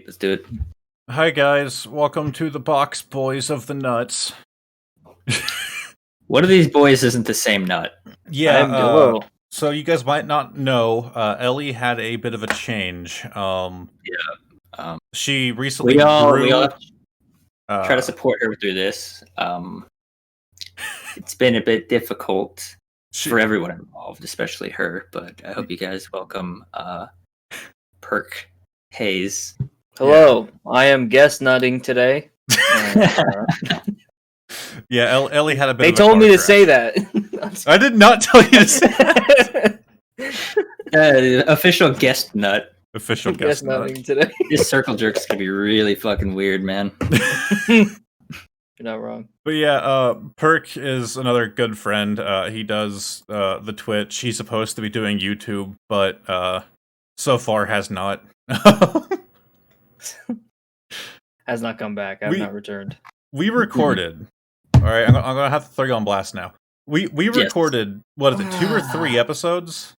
Let's do it. Hi guys, welcome to the Box Boys of the Nuts. One of these boys isn't the same nut. Yeah, so you guys might not know, Ellie had a bit of a change. She recently We all grew. have to try to support her through this. It's been a bit difficult for everyone involved, especially her. But I hope you guys welcome PerkHaze. Hello, I am guest nutting today. Yeah, Ellie had a bit. They of a told me to crash. say that. I did not tell you to say that. Official guest nut. Official guest nut. nutting today. This circle jerk is gonna be really fucking weird, man. You're not wrong. But yeah, Perk is another good friend. He does the Twitch. He's supposed to be doing YouTube, but so far has not. Has not come back. I've not returned. We recorded. All right, I'm gonna have to throw you on blast now. We recorded what is it, 2 or 3 episodes?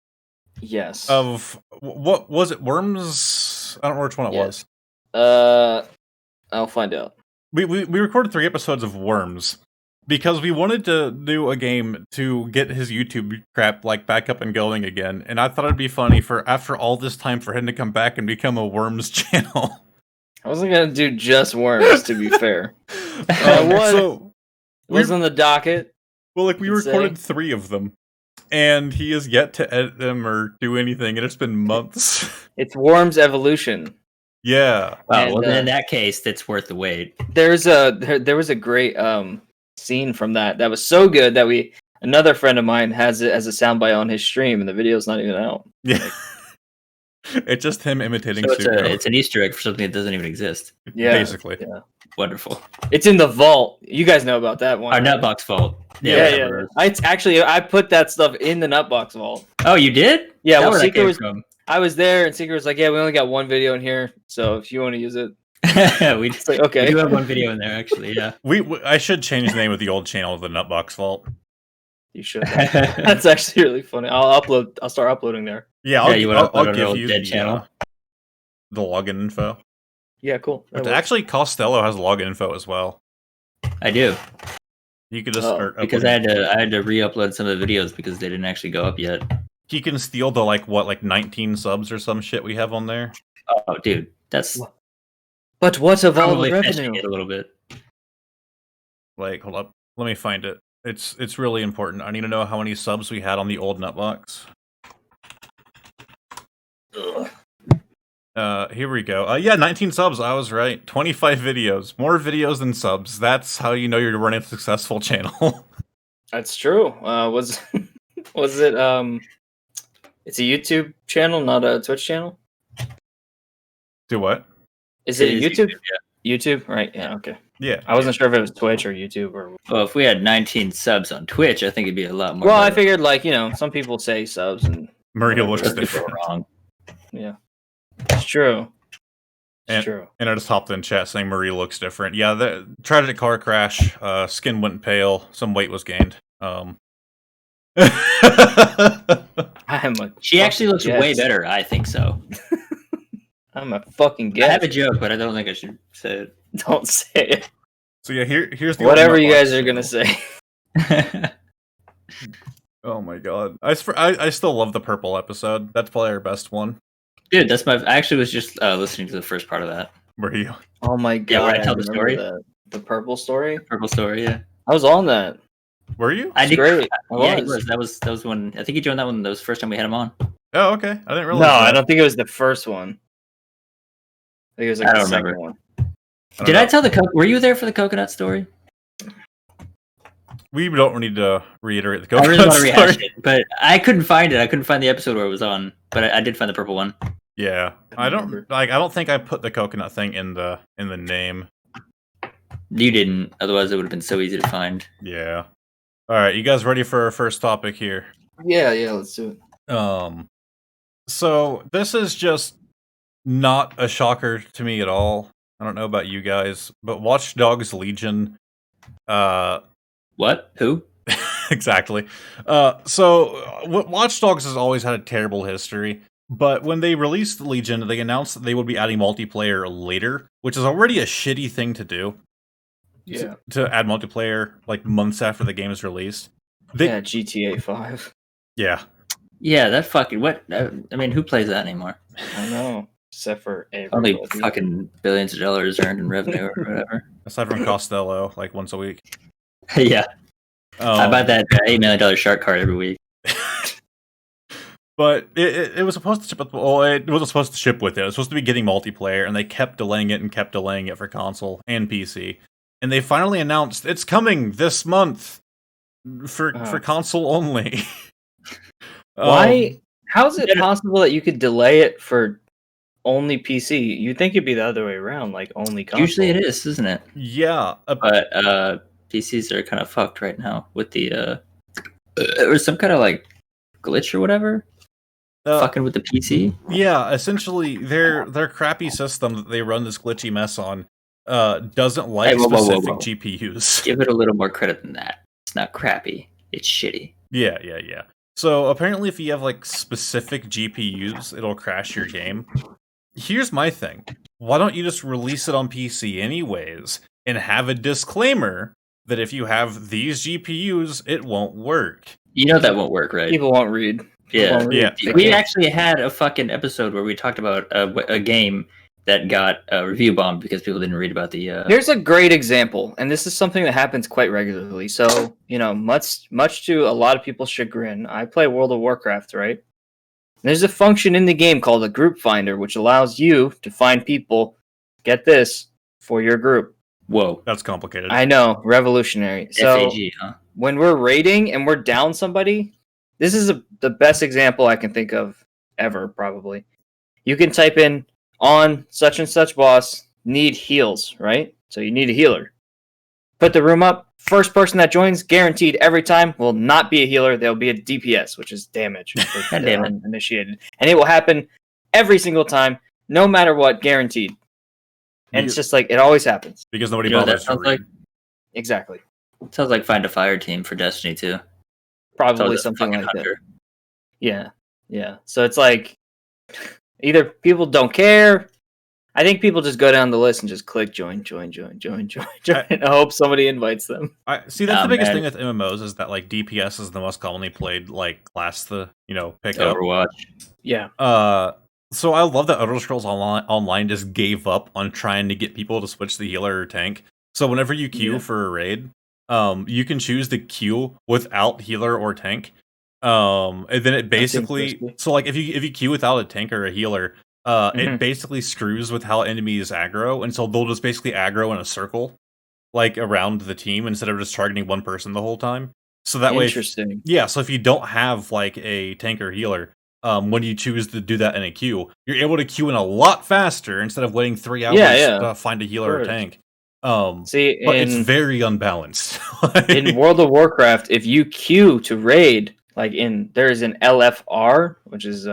Yes. Of what was it? Worms? I don't know which one it was. I'll find out. We recorded 3 episodes of Worms because we wanted to do a game to get his YouTube crap back up and going again, and I thought it'd be funny for after all this time for him to come back and become a Worms channel. I wasn't gonna do just Worms, to be fair. Was on the docket. Well, we recorded 3 of them, and he has yet to edit them or do anything, and it's been months. It's Worms Evolution. Yeah. Well, then in that case, that's worth the wait. There was a great scene from that was so good that another friend of mine has it as a soundbite on his stream, and the video's not even out. Yeah. It's just him imitating So Suko. it's an Easter egg for something that doesn't even exist. Yeah, basically. Yeah. Wonderful. It's in the vault. You guys know about that one. Our Nutbox vault. Yeah. I put that stuff in the Nutbox vault. Oh, you did? Yeah. Well, I was there, and Seeker was like, "Yeah, we only got one video in here, so if you want to use it." It's like, okay. We do have one video in there, actually. Yeah. I should change the name of the old channel to the Nutbox Vault. You should. That's actually really funny. I'll start uploading there. Yeah, I'll give you the login info. Yeah, cool. Actually, Costello has login info as well. I do. You could just start because I had to re-upload some of the videos because they didn't actually go up yet. He can steal the 19 subs or some shit we have on there. Oh, dude, that's. But what of all the revenue? It a little bit. Hold up, let me find it. It's really important. I need to know how many subs we had on the old Nutbox. Here we go. Yeah, 19 subs. I was right. 25 videos. More videos than subs. That's how you know you're running a successful channel. That's true. Was it it's a YouTube channel, not a Twitch channel? Do what? Is it YouTube? YouTube, right? Yeah, okay. Yeah. I wasn't sure if it was Twitch or YouTube or. Well, if we had 19 subs on Twitch, I think it'd be a lot more. Well, I figured some people say subs and Maria looks different. Wrong. Yeah, it's true. It's true. And I just hopped in chat saying Marie looks different. Yeah, the tragic car crash. Skin went pale. Some weight was gained. She actually looks way better. I think so. I'm a fucking guest. I have a joke, but I don't think I should say it. Don't say it. So yeah, here's the whatever you guys are gonna say. Oh my god, I still love the purple episode. That's probably our best one. Dude, I actually was just listening to the first part of that. Were you? Oh my god! Yeah, where I tell the story. The purple story. Purple story. Yeah. I was on that. Were you? I did. Great. Yeah, he was. That was when I think he joined that one. That was the first time we had him on. Oh, okay. I didn't realize. No, I don't think it was the first one. I think it was I don't the second remember. one. Did I tell were you there for the coconut story? We don't need to reiterate the coconut I really want to rehash story. it, but I couldn't find it. I couldn't find the episode where it was on, but I did find the purple one. Yeah, I don't think I put the coconut thing in the name. You didn't. Otherwise, it would have been so easy to find. Yeah. All right, you guys ready for our first topic here? Yeah, let's do it. So this is just not a shocker to me at all. I don't know about you guys, but Watch Dogs Legion. What? Who? Exactly. So Watch Dogs has always had a terrible history. But when they released Legion, they announced that they would be adding multiplayer later, which is already a shitty thing to do. Yeah. To add multiplayer like months after the game is released. Yeah, GTA 5. Yeah. Yeah, that fucking what? I mean, who plays that anymore? I know, except for everybody. Only fucking billions of dollars earned in revenue or whatever. Aside from Costello, like once a week. Yeah, I buy that $8 million shark card every week. But it was supposed to ship with, well, it wasn't supposed to ship with it. It was supposed to be getting multiplayer, and they kept delaying it and kept delaying it for console and PC. And they finally announced it's coming this month for console only. Why? How is it possible that you could delay it for only PC? You'd think it'd be the other way around, like only console. Usually it is, isn't it? Yeah, but PCs are kind of fucked right now with the there was some kind of like glitch or whatever. Fucking with the PC. Yeah, essentially their crappy system that they run this glitchy mess on doesn't like specific GPUs. Give it a little more credit than that. It's not crappy. It's shitty. Yeah. So apparently if you have like specific GPUs, it'll crash your game. Here's my thing. Why don't you just release it on PC anyways and have a disclaimer that if you have these GPUs, it won't work? You know that won't work, right? People won't read. Yeah. We actually had a fucking episode where we talked about a game that got review bombed because people didn't read about the... Here's a great example, and this is something that happens quite regularly. So, much to a lot of people's chagrin, I play World of Warcraft, right? There's a function in the game called a group finder, which allows you to find people, get this, for your group. Whoa. That's complicated. I know, revolutionary. So, FAG, huh? When we're raiding and we're down somebody, this is the best example I can think of ever, probably. You can type in, on such and such boss, need heals, right? So you need a healer. Put the room up. First person that joins, guaranteed every time, will not be a healer. They'll be a DPS, which is damage for the initiated. And it will happen every single time, no matter what, guaranteed. And it's just like, it always happens. Because nobody bothers to read. Like, exactly. It sounds like Find a Fire Team for Destiny 2. Probably something like that. Yeah. So it's like, either people don't care. I think people just go down the list and just click join, and hope somebody invites them. See, that's the biggest thing with MMOs is that like DPS is the most commonly played like class to pick up. Overwatch. Yeah. So I love that Elder Scrolls Online just gave up on trying to get people to switch the healer or tank. So whenever you queue for a raid, you can choose to queue without healer or tank. And then it basically, so like if you queue without a tank or a healer, it basically screws with how enemies aggro, and so they'll just basically aggro in a circle, like around the team instead of just targeting one person the whole time. So that way, so if you don't have like a tank or healer, when you choose to do that in a queue, you're able to queue in a lot faster instead of waiting 3 hours to find a healer or tank. But it's very unbalanced. In World of Warcraft, if you queue to raid, there's an LFR, which is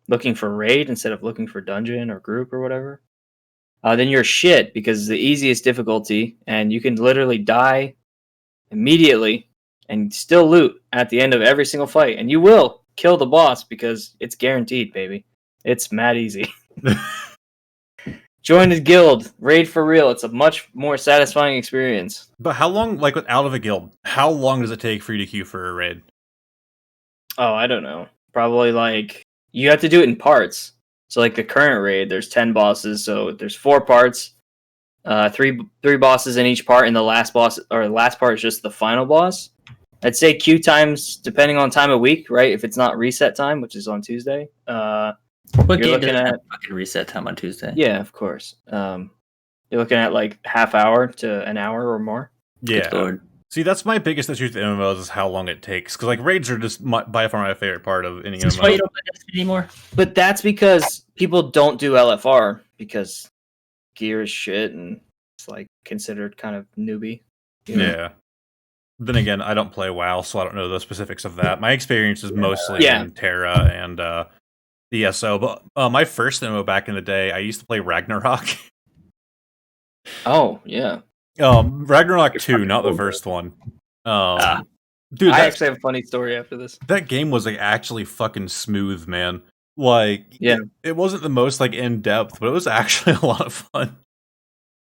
looking for raid instead of looking for dungeon or group or whatever, then you're shit because it's the easiest difficulty, and you can literally die immediately and still loot at the end of every single fight, and you will kill the boss because it's guaranteed, baby. It's mad easy. Join the guild, raid for real. It's a much more satisfying experience. But how long, like out of a guild, how long does it take for you to queue for a raid? Oh, I don't know. Probably you have to do it in parts. So the current raid, there's 10 bosses, so there's 4 parts, three bosses in each part, and the last part is just the final boss. I'd say queue times, depending on time of week, right? If it's not reset time, which is on Tuesday. What game does have fucking reset time on Tuesday? Yeah, of course. You're looking at half hour to an hour or more. Yeah. See, that's my biggest issue with MMOs is how long it takes. Because raids are just by far my favorite part of any MMO. That's why you don't play Destiny anymore? But that's because people don't do LFR because gear is shit and it's considered kind of newbie. Yeah. Then again, I don't play WoW, so I don't know the specifics of that. My experience is mostly in Terra and ESO. But my first MMO back in the day, I used to play Ragnarok. Oh, yeah. Ragnarok 2, not the first one. Dude, I actually have a funny story after this. That game was actually fucking smooth, man. Like, Yeah. it wasn't the most like in depth, but it was actually a lot of fun.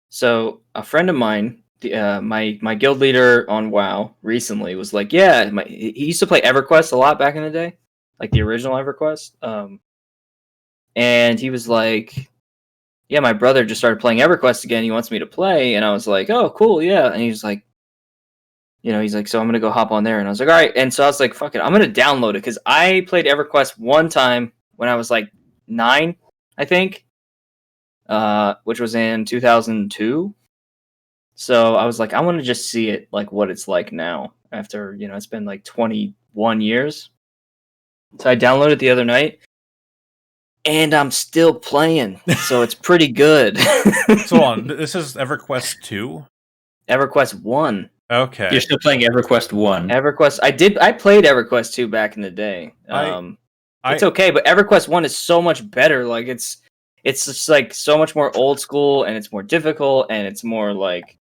So a friend of mine, my guild leader on WoW recently was like, yeah, he used to play EverQuest a lot back in the day, like the original EverQuest. And he was like, yeah, my brother just started playing EverQuest again. He wants me to play, and I was like, oh, cool, yeah. And he's like, he's like, so I'm gonna go hop on there, and I was like, all right. And so I was like, fuck it, I'm gonna download it because I played EverQuest one time when I was like 9, I think. Which was in 2002. So I was like, I want to just see it, like what it's like now after, it's been like 21 years. So I downloaded it the other night and I'm still playing. So it's pretty good. So on, this is EverQuest 2? EverQuest 1. Okay. You're still playing EverQuest 1. EverQuest. I played EverQuest 2 back in the day. It's okay, but EverQuest 1 is so much better. Like it's just like so much more old school and it's more difficult and it's more like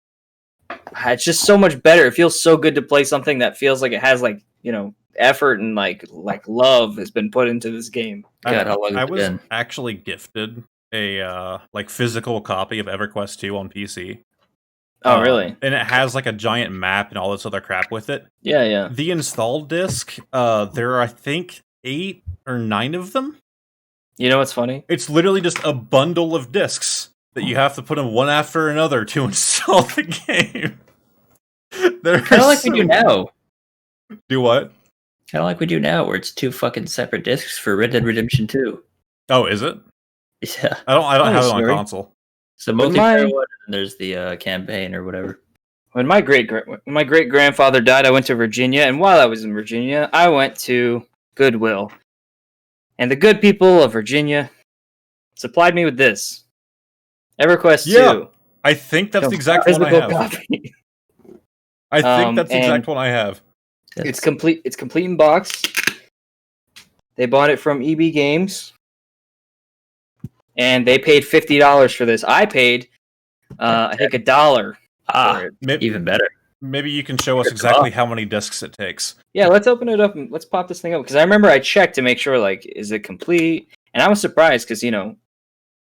it's just so much better. It feels so good to play something that feels like it has like, effort and like love has been put into this game. God, how long I has it was been? actually gifted a like physical copy of EverQuest 2 on PC. Oh, really? And it has like a giant map and all this other crap with it. Yeah. The install disc, there are I think 8 or 9 of them. You know what's funny? It's literally just a bundle of discs that you have to put in one after another to install the game. Kind of like we do now. Do what? Kind of like we do now, where it's 2 fucking separate discs for Red Dead Redemption 2. Oh, is it? Yeah. I don't have it on scary. console. So multiplayer one, and there's the campaign or whatever. When my great grandfather died, I went to Virginia, and while I was in Virginia, I went to Goodwill. And the good people of Virginia supplied me with this. EverQuest 2. I think that's the exact one I have. Copy. I think that's the exact one I have. It's complete in box. They bought it from EB Games. And they paid $50 for this. I paid I think $1 for it. Even better. Maybe you can show us exactly how many discs it takes. Yeah, let's open it up and let's pop this thing up. Because I remember I checked to make sure, like, is it complete? And I was surprised because,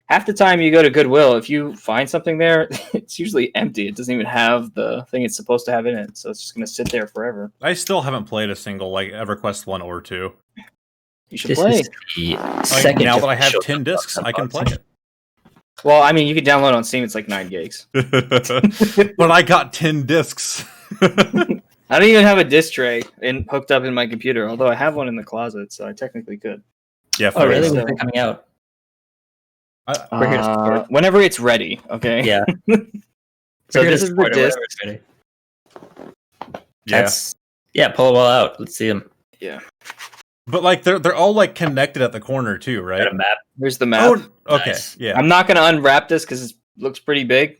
half the time you go to Goodwill, if you find something there, it's usually empty. It doesn't even have the thing it's supposed to have in it. So it's just going to sit there forever. I still haven't played a single, like, EverQuest 1 or 2. You should play. Now that I have 10 discs, I can play it. Well, I mean, you can download on Steam. It's like 9 gigs. But I got 10 discs. I don't even have a disc tray hooked up in my computer, although I have one in the closet, so I technically could. Yeah. Oh, really? When's it coming out? We're here to support. Whenever it's ready, okay? Yeah. So this is the disc. Yeah, pull them all out. Let's see them. Yeah. But like they're all like connected at the corner too, right? Got a map. Here's the map. Oh, okay. Nice. Yeah. I'm not gonna unwrap this because it looks pretty big.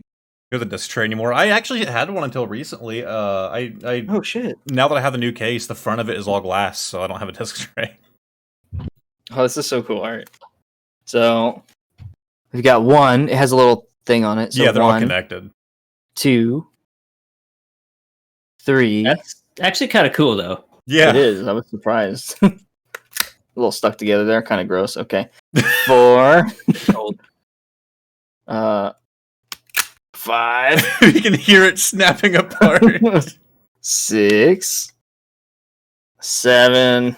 There's a disc tray anymore. I actually had one until recently. Oh shit. Now that I have the new case, the front of it is all glass, so I don't have a disc tray. Oh, this is so cool. All right. So we've got 1. It has a little thing on it. So yeah, they're all 1, connected. 2, 3. That's actually kind of cool, though. Yeah. It is. I was surprised. A little stuck together there, kind of gross. Okay. 4. 5. You can hear it snapping apart. 6. 7.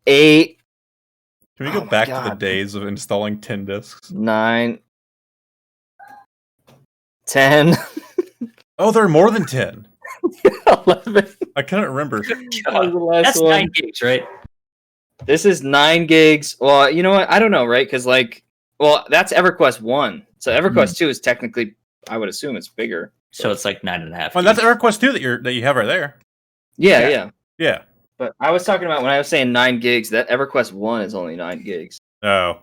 8. Can we go back to the days of installing 10 discs? 9. 10. Oh, there are more than 10. 11. I couldn't remember. That's 9 gigs, right? This is 9 gigs. Well, you know what? I don't know, right? Because, that's EverQuest 1. So EverQuest 2 is technically, I would assume it's bigger. So it's like 9.5. Well, that's EverQuest 2 that you have right there. Yeah. But I was talking about when I was saying 9 gigs, that EverQuest 1 is only 9 gigs. Oh.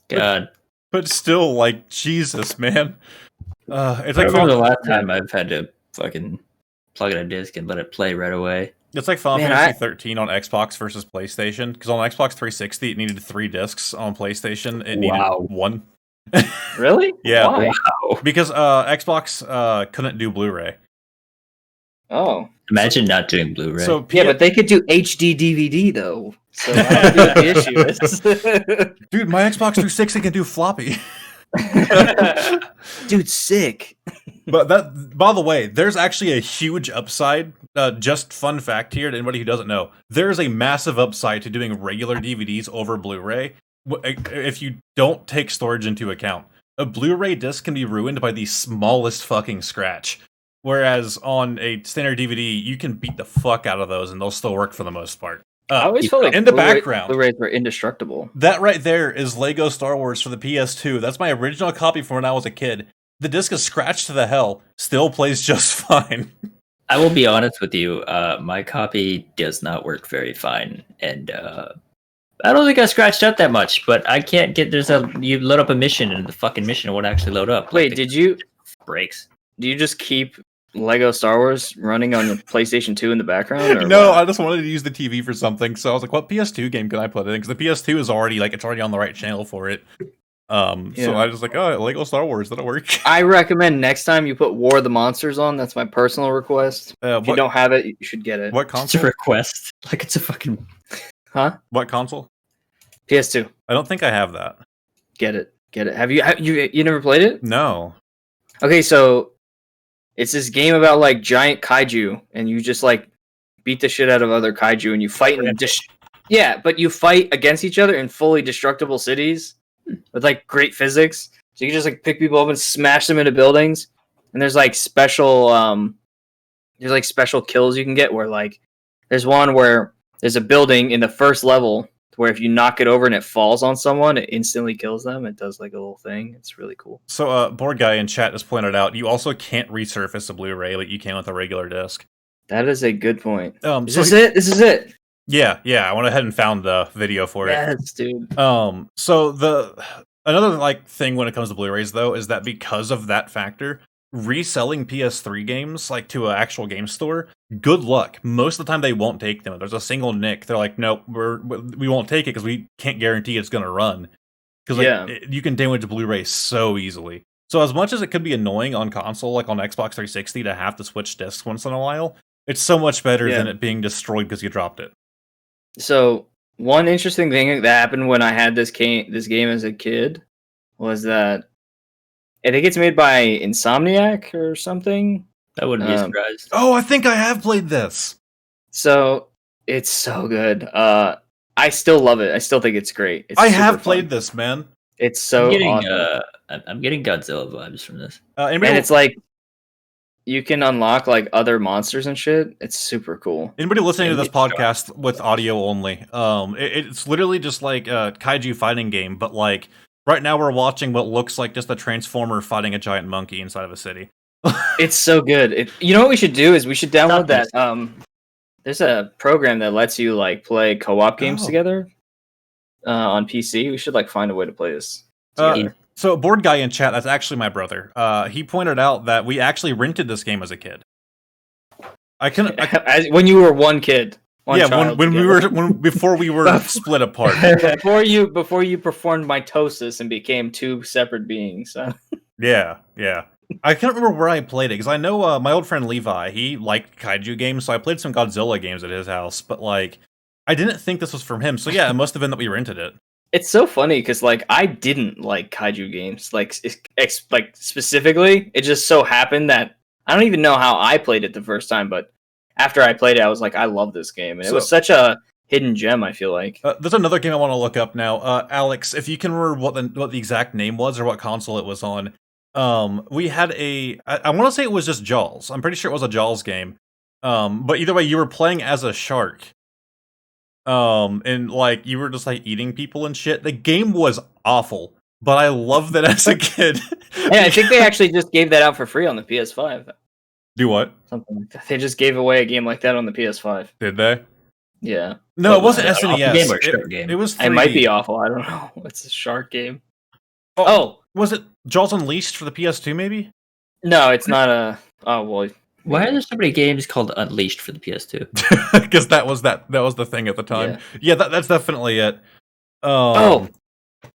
God. But still, like, Jesus, man. It's like I remember the last time I've had to fucking plug in a disc and let it play right away. It's like Final Fantasy 13 on Xbox versus PlayStation. Because on Xbox 360, it needed 3 discs. On PlayStation, it needed 1. Really? Yeah. Why? Wow. Because Xbox couldn't do Blu-ray. Oh. Imagine not doing Blu-ray. So but they could do HD DVD though. So I don't know what the issue is. Dude, my Xbox 360 can do floppy. Dude, sick. But that, by the way, there's actually a huge upside. Just fun fact here to anybody who doesn't know, there's a massive upside to doing regular DVDs over Blu-ray if you don't take storage into account. A Blu-ray disc can be ruined by the smallest fucking scratch, whereas on a standard DVD, you can beat the fuck out of those and they'll still work for the most part. I always felt like in the background, Blu-rays were indestructible. That right there is Lego Star Wars for the PS2. That's my original copy from when I was a kid. The disc is scratched to the hell, still plays just fine. I will be honest with you. My copy does not work very fine, and I don't think I scratched out that much. But I can't get. You load up a mission, and the fucking mission won't actually load up. Wait, did you breaks? Do you just keep Lego Star Wars running on your PlayStation 2 in the background? Or No, what? I just wanted to use the TV for something, so I was like, "What PS2 game can I put in?" Because the PS2 is already it's already on the right channel for it. So I was like, "Oh, Lego Star Wars, that'll work." I recommend next time you put War of the Monsters on. That's my personal request. If you don't have it, you should get it. What It's a console? request. Like it's a fucking. Huh? What console? PS2. I don't think I have that. Get it. Have you never played it? No. Okay, so it's this game about like giant kaiju, and you just like beat the shit out of other kaiju, and you fight and but you fight against each other in fully destructible cities with like great physics. So you can just like pick people up and smash them into buildings, and there's like special kills you can get where like there's one where there's a building in the first level where if you knock it over and it falls on someone, it instantly kills them. It does like a little thing. It's really cool. So, Board Guy in chat has pointed out you also can't resurface a Blu-ray like you can with a regular disc. That is a good point. This is it. Yeah. I went ahead and found the video for it. Yes, dude. So another thing when it comes to Blu-rays though is that because of that factor, reselling PS3 games to an actual game store, good luck. Most of the time they won't take them. If there's a single nick, they're like, nope, we won't take it because we can't guarantee it's going to run. Because you can damage Blu-ray so easily. So as much as it could be annoying on console, like on Xbox 360, to have to switch discs once in a while, it's so much better than it being destroyed because you dropped it. So one interesting thing that happened when I had this game as a kid was that I think it's made by Insomniac or something. I wouldn't be surprised. Oh, I think I have played this. So it's so good. I still love it. I still think it's great. I have played this, man. It's so awesome. I'm getting Godzilla vibes from this. And it's like you can unlock like other monsters and shit. It's super cool. Anybody listening to this podcast with audio only, it's literally just like a kaiju fighting game, but like right now we're watching what looks like just a transformer fighting a giant monkey inside of a city. It's so good. You know what we should do is we should download that. There's a program that lets you like play co-op games together on PC. We should like find a way to play this together. So Board Guy in chat, that's actually my brother. He pointed out that we actually rented this game as a kid. When you were one kid. Before we were split apart. Before you performed mitosis and became two separate beings. Yeah. I can't remember where I played it because I know my old friend Levi, he liked kaiju games, so I played some Godzilla games at his house. But like, I didn't think this was from him, so yeah, it must have been that we rented it. It's so funny because like I didn't like kaiju games like specifically. It just so happened that I don't even know how I played it the first time, but after I played it, I was like, I love this game, and it was such a hidden gem. I feel like there's another game I want to look up now. Alex, if you can remember what the exact name was or what console it was on. We had I want to say it was just Jaws. I'm pretty sure it was a Jaws game. But either way, you were playing as a shark. And like you were just like eating people and shit. The game was awful, but I loved it as a kid. Yeah, I think they actually just gave that out for free on the PS5. Do what? Something like that. They just gave away a game like that on the PS5. Did they? Yeah. No, it wasn't SNES. Game or shark game? It was 3D. It might be awful. I don't know. It's a shark game. Oh, was it Jaws Unleashed for the PS2? Maybe. No, it's not a. Oh well. Why are there so many games called Unleashed for the PS2? Because that was the thing at the time. Yeah, that's definitely it.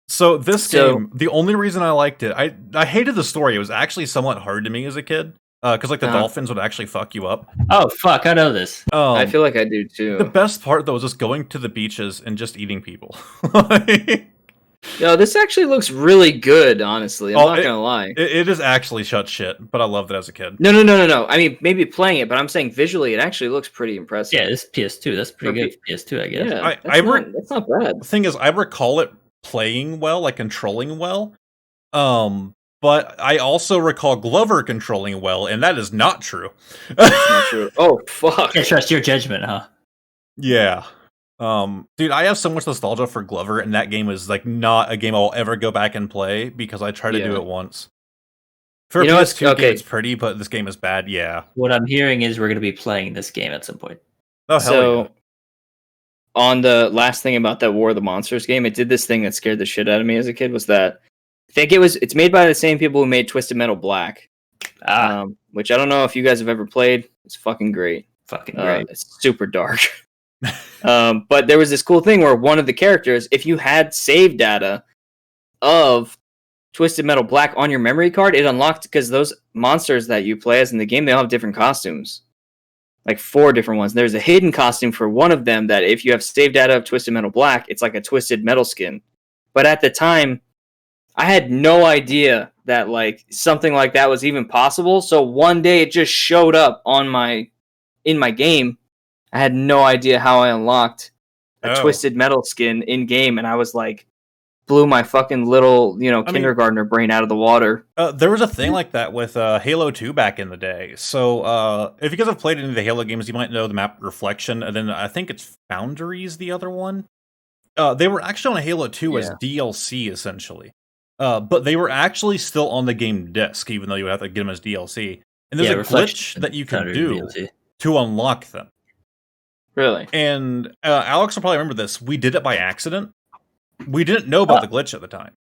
So this game, the only reason I liked it, I hated the story. It was actually somewhat hard to me as a kid. because like the dolphins would actually fuck you up. Oh fuck, I know this. I feel like I do too. The best part though is just going to the beaches and just eating people. Yo, this actually looks really good, honestly. I'm not gonna lie. It is actually shut, but I loved it as a kid. No. I mean, maybe playing it, but I'm saying visually, it actually looks pretty impressive. Yeah, this is PS2. That's pretty good for PS2, I guess. Yeah, that's not bad. The thing is, I recall it playing well, like controlling well. But I also recall Glover controlling well, and that is not true. That's not true. Oh fuck! Can't trust your judgment, huh? Yeah. Dude, I have so much nostalgia for Glover, and that game is like not a game I'll ever go back and play because I tried to do it once. For a PS2 game, it's pretty, but this game is bad. Yeah. What I'm hearing is we're going to be playing this game at some point. Oh hell yeah. On the last thing about that War of the Monsters game, it did this thing that scared the shit out of me as a kid. Was that I think it's made by the same people who made Twisted Metal Black, which I don't know if you guys have ever played. It's fucking great. Fucking great. It's super dark. But there was this cool thing where one of the characters, if you had save data of Twisted Metal Black on your memory card, it unlocked because those monsters that you play as in the game, they all have different costumes. Like 4 different ones. There's a hidden costume for one of them that if you have save data of Twisted Metal Black, it's like a Twisted Metal skin. But at the time, I had no idea that like something like that was even possible. So one day it just showed up in my game. I had no idea how I unlocked a Twisted Metal skin in game, and I was like, blew my fucking little, kindergartner brain out of the water. There was a thing like that with Halo 2 back in the day. So if you guys have played any of the Halo games, you might know the map Reflection, and then I think it's Foundry's the other one. They were actually on Halo 2 as DLC, essentially. But they were actually still on the game disc, even though you have to get them as DLC. And there's a glitch that you can do to unlock them. Really? And Alex will probably remember this. We did it by accident. We didn't know about the glitch at the time.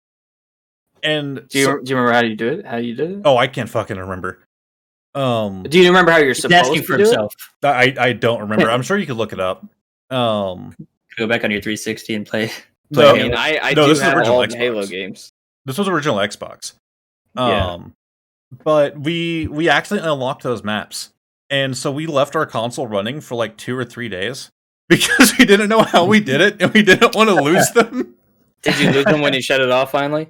And do you remember how you did it? How you did it? Oh, I can't fucking remember. Do you remember how you're supposed to do himself? It? I don't remember. I'm sure you could look it up. Go back on your 360 and play. I mean, I do have all the Halo games. This was original Xbox. But we accidentally unlocked those maps. And so we left our console running for like 2 or 3 days because we didn't know how we did it and we didn't want to lose them. Did you lose them when you shut it off finally?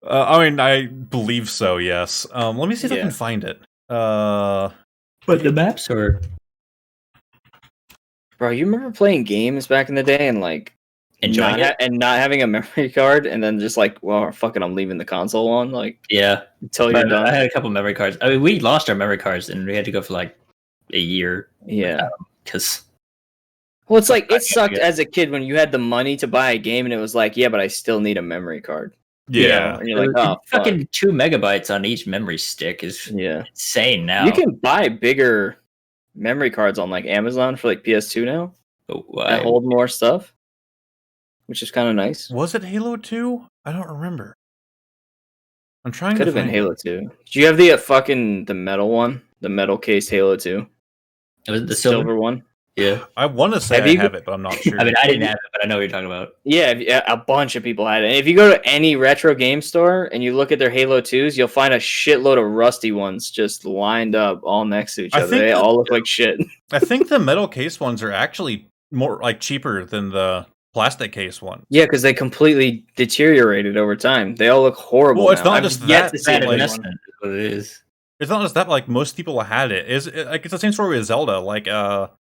I mean, I believe so, yes. Let me see if I can find it. But the maps are... Bro, you remember playing games back in the day and like enjoying it and not having a memory card and then just like, well, fuck it, I'm leaving the console on, like until you're done. I had a couple memory cards. I mean, we lost our memory cards and we had to go for like a year. Yeah, because well, it's like it sucked as a kid when you had the money to buy a game and it was like, yeah, but I still need a memory card. Yeah, and you're like, oh, fucking 2 megabytes on each memory stick is insane now. You can buy bigger memory cards on like Amazon for like PS2 now. That hold more stuff, which is kind of nice. Was it Halo 2? I don't remember. I'm trying to. Could have been Halo 2. Did you have the metal one, the metal case Halo 2? It was the silver one. Yeah, I want to say I have it, but I'm not sure. I mean, I didn't have it, but I know what you're talking about. Yeah, a bunch of people had it. And if you go to any retro game store and you look at their Halo 2s, you'll find a shitload of rusty ones just lined up all next to each other. They all look like shit. I think the metal case ones are actually more like cheaper than the plastic case ones. Yeah, because they completely deteriorated over time. They all look horrible. Well, it's not just that. What it is. It's not just that. Like most people had it. It's the same story with Zelda. Like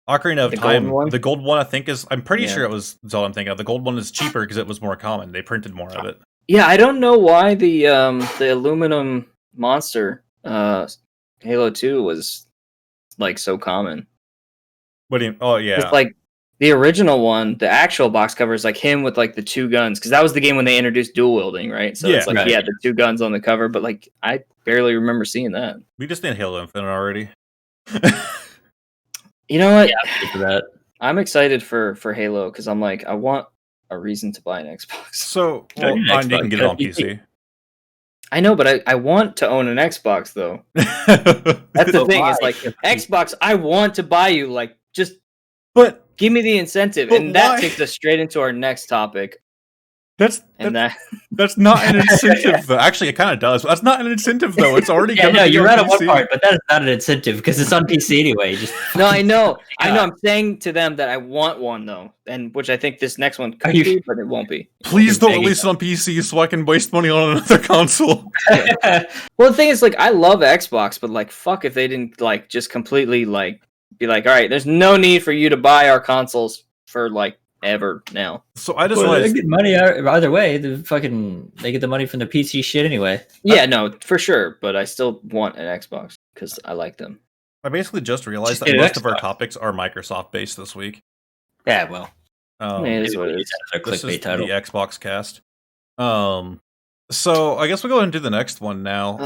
Ocarina of Time, the gold one, I think is. I'm pretty sure it was Zelda. I'm thinking of the gold one is cheaper because it was more common. They printed more of it. Yeah, I don't know why the aluminum monster Halo 2 was like so common. What do you? Oh yeah, it's like the original one. The actual box cover is like him with like the 2 guns because that was the game when they introduced dual wielding, right? So it's like the 2 guns on the cover, but like I barely remember seeing that. We just did Halo Infinite already. You know what? Yeah, I'm excited for Halo because I'm like, I want a reason to buy an Xbox. So, you can get it on PC. I know, but I want to own an Xbox though. That's the thing. It's like Xbox. I want to buy you. Like, just give me the incentive, and that takes us straight into our next topic. That's not an incentive, though. Actually, it kind of does. But that's not an incentive, though. It's already Yeah, no, you're right on one part, but that is not an incentive because it's on PC anyway. No, I know. I'm saying to them that I want one though, and which I think this next one could be, but it won't be. Please don't release it on PC so I can waste money on another console. Well, the thing is, like, I love Xbox, but like, fuck if they didn't like just completely like be like, all right, there's no need for you to buy our consoles for like ever now. So I just realized they get money either way. They get the money from the PC shit anyway. Yeah, no, for sure. But I still want an Xbox because I like them. I basically just realized that most of our topics are Microsoft based this week. Yeah, well, it is what it is. This is the Xbox cast. So I guess we'll go ahead and do the next one now.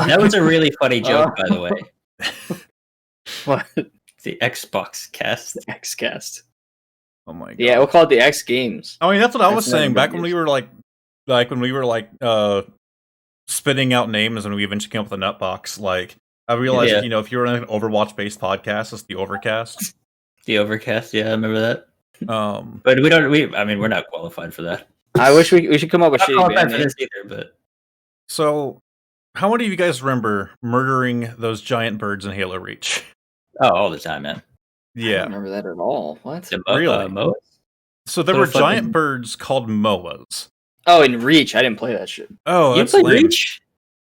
That was a really funny joke, by the way. What? The Xbox cast. The Xcast. Oh my god. Yeah, we'll call it the X Games. I mean, that's what I was saying back when we were spitting out names and we eventually came up with a nutbox. Like, I realized, if you were an Overwatch-based podcast, it's the Overcast. The Overcast, yeah, I remember that. But we're not qualified for that. I wish we should come up with shitty band names either, but. So, how many of you guys remember murdering those giant birds in Halo Reach? Oh, all the time, man. Yeah. I don't remember that at all. What? Really? Moas? So there were giant birds called Moas. Oh, in Reach, I didn't play that shit. Oh, you that's played lame. Reach?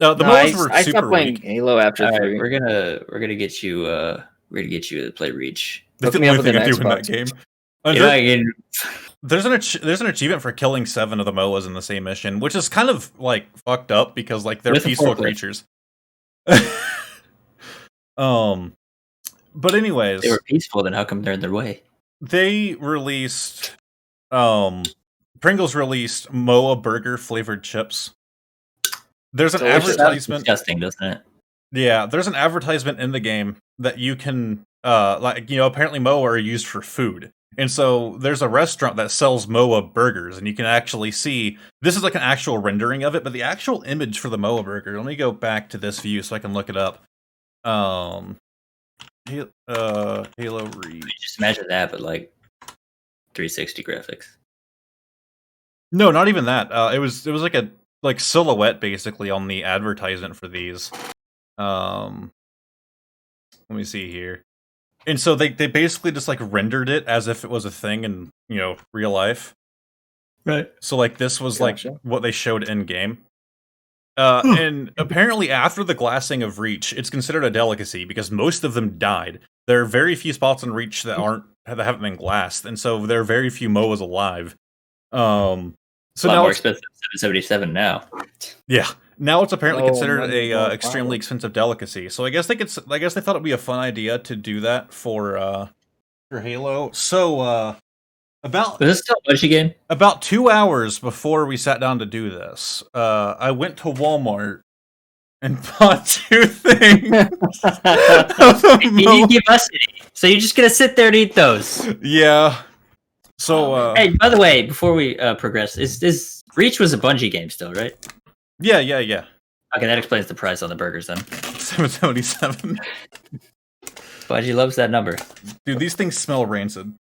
No, the Moas were I super stopped playing weak. Halo after 3. We're gonna get you. We're gonna get you to play Reach. That's the only thing I do in that game. There's an achievement for killing 7 of the Moas in the same mission, which is kind of like fucked up because like they're peaceful creatures. But anyways, they were peaceful. Then how come they're in their way? They released, Pringles released Moa burger flavored chips. There's an advertisement. Disgusting, doesn't it? Yeah, there's an advertisement in the game that you can, apparently Moa are used for food. And so there's a restaurant that sells Moa burgers, and you can actually see, this is like an actual rendering of it, but the actual image for the Moa burger, let me go back to this view so I can look it up. Halo Reach. Just imagine that, but like 360 graphics. No, not even that. It was like a silhouette basically on the advertisement for these. Let me see here. And so they basically just like rendered it as if it was a thing in real life. Right. So like this was like what they showed in game. And apparently after the glassing of Reach, it's considered a delicacy because most of them died. There are very few spots in Reach that haven't been glassed, and so there are very few Moas alive. So now more expensive than $777 now. Yeah, now it's apparently considered a extremely expensive delicacy. So I guess they thought it'd be a fun idea to do that for Halo. So Was this still a budgie game? About 2 hours before we sat down to do this, I went to Walmart and bought 2 things. You didn't give us any, so you're just gonna sit there and eat those. Yeah. So, hey, by the way, before we progress, is Reach was a Bungie game still, right? Yeah. Okay, that explains the price on the burgers then. $777. Bungie loves that number. Dude, these things smell rancid.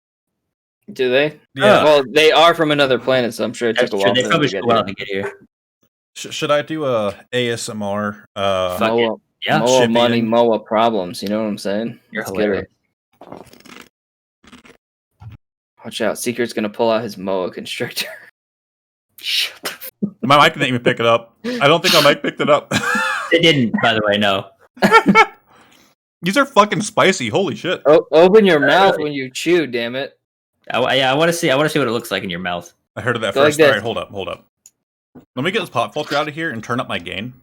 Do they? Yeah. Well, they are from another planet, so I'm sure it took a while. They probably took a while to get here. Should I do a ASMR? Moa, yeah. Moa money, Moa problems. You know what I'm saying? You're hilarious. Watch out! Secret's gonna pull out his Moa constrictor. My mic didn't even pick it up. I don't think my mic picked it up. It didn't, by the way. No. These are fucking spicy. Holy shit! Open your mouth when you chew. Damn it! I want to see. I want to see what it looks like in your mouth. I heard of that first. All right, hold up. Let me get this pop filter out of here and turn up my gain.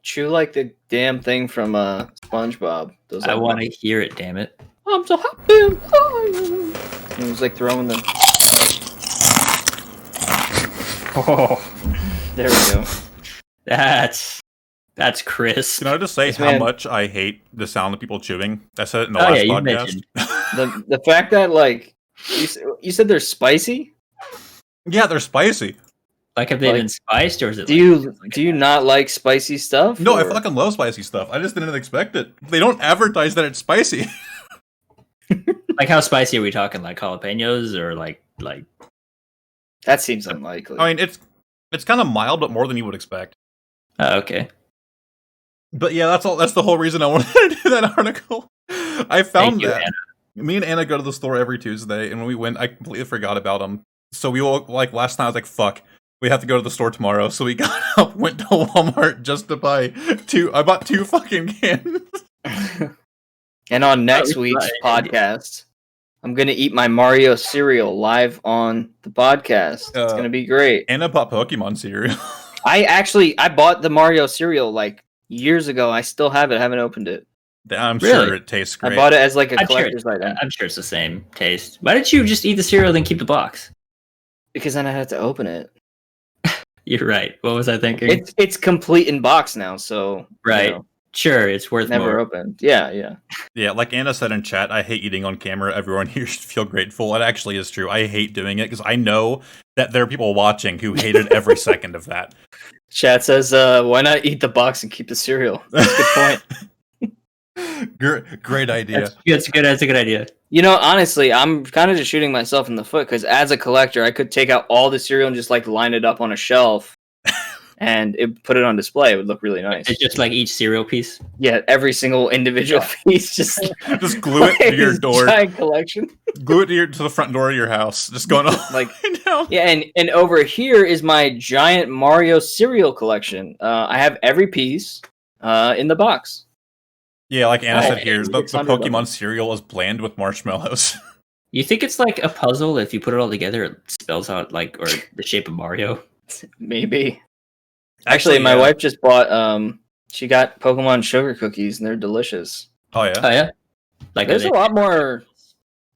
Chew like the damn thing from SpongeBob. I want to hear it. Damn it! I'm so happy. He was like throwing them. Oh, there we go. That's crisp. Can I just say how much I hate the sound of people chewing? I said it in the last podcast. the fact that like you said they're spicy. Yeah, they're spicy. Like, have they been spiced, or is it? Do you not like spicy stuff? No, I fucking love spicy stuff. I just didn't expect it. They don't advertise that it's spicy. Like, how spicy are we talking? Like jalapenos, or like That seems unlikely. I mean, it's kind of mild, but more than you would expect. Oh, okay. But yeah, that's the whole reason I wanted to do that article. I found Thank you, that. Anna. Me and Anna go to the store every Tuesday, and when we went, I completely forgot about them. So we all, like, last night I was like, fuck, we have to go to the store tomorrow. So we got up, went to Walmart just to buy I bought 2 fucking cans. And on next week's podcast, I'm gonna eat my Mario cereal live on the podcast. It's gonna be great. Anna bought Pokemon cereal. I bought the Mario cereal like years ago. I still have it. I haven't opened it. I'm Really? sure it tastes great. I bought it as like a I'm sure collector's item I'm sure it's the same taste. Why didn't you just eat the cereal then keep the box? because then I had to open it. You're right. What was I thinking? It's complete in box now, so Right. Sure, it's worth never more. opened. Yeah. Yeah, like Anna said in chat, I hate eating on camera. Everyone here should feel grateful. It actually is true. I hate doing it because I know that there are people watching who hated every second of that. Chat says, "Why not eat the box and keep the cereal?" That's a good point. Great idea. That's a good idea. You know, honestly, I'm kind of just shooting myself in the foot because as a collector, I could take out all the cereal and just like line it up on a shelf and put it on display. It would look really nice. It's just like each cereal piece. Yeah, every single individual piece, just glue it to your this door. Giant collection. Glue it to the front door of your house. Just going on Like, down. yeah, and over here is my giant Mario cereal collection. I have every piece in the box. Yeah, like Anna said here, the 600 Pokemon cereal is bland with marshmallows. You think it's like a puzzle? If you put it all together, it spells out like or the shape of Mario. Maybe. Actually, my wife just bought. She got Pokemon sugar cookies, and they're delicious. Oh yeah. Oh yeah. Like There's a lot more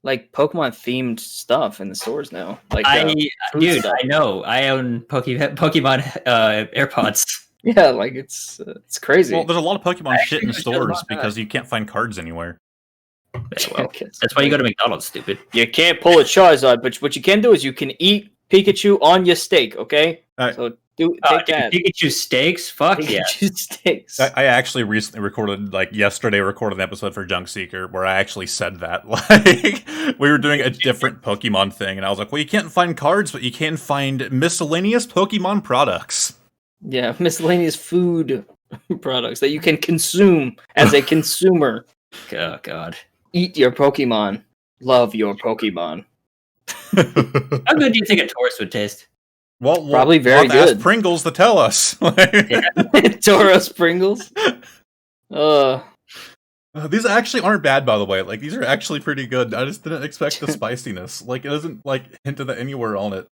like Pokemon themed stuff in the stores now. Like, food stuff. I know. I own Pokemon AirPods. Yeah, like it's crazy. Well, there's a lot of Pokemon shit in Actually, stores because you can't find cards anywhere. Well, that's why you go to McDonald's, stupid. You can't pull a Charizard, but what you can do is you can eat Pikachu on your steak. Okay, so take that. Pikachu steaks. Fuck yeah. Pikachu steaks. I actually recently recorded an episode for Junk Seeker where I actually said that. Like, we were doing a different Pokemon thing, and I was like, well, you can't find cards, but you can find miscellaneous Pokemon products. Yeah, miscellaneous food products that you can consume as a consumer. Oh god. Eat your Pokemon. Love your Pokemon. How good do you think a Taurus would taste? Well, probably very good. Ask Pringles to tell us. Tauros Pringles. These actually aren't bad, by the way. Like, these are actually pretty good. I just didn't expect the spiciness. Like, it doesn't like hint of that anywhere on it.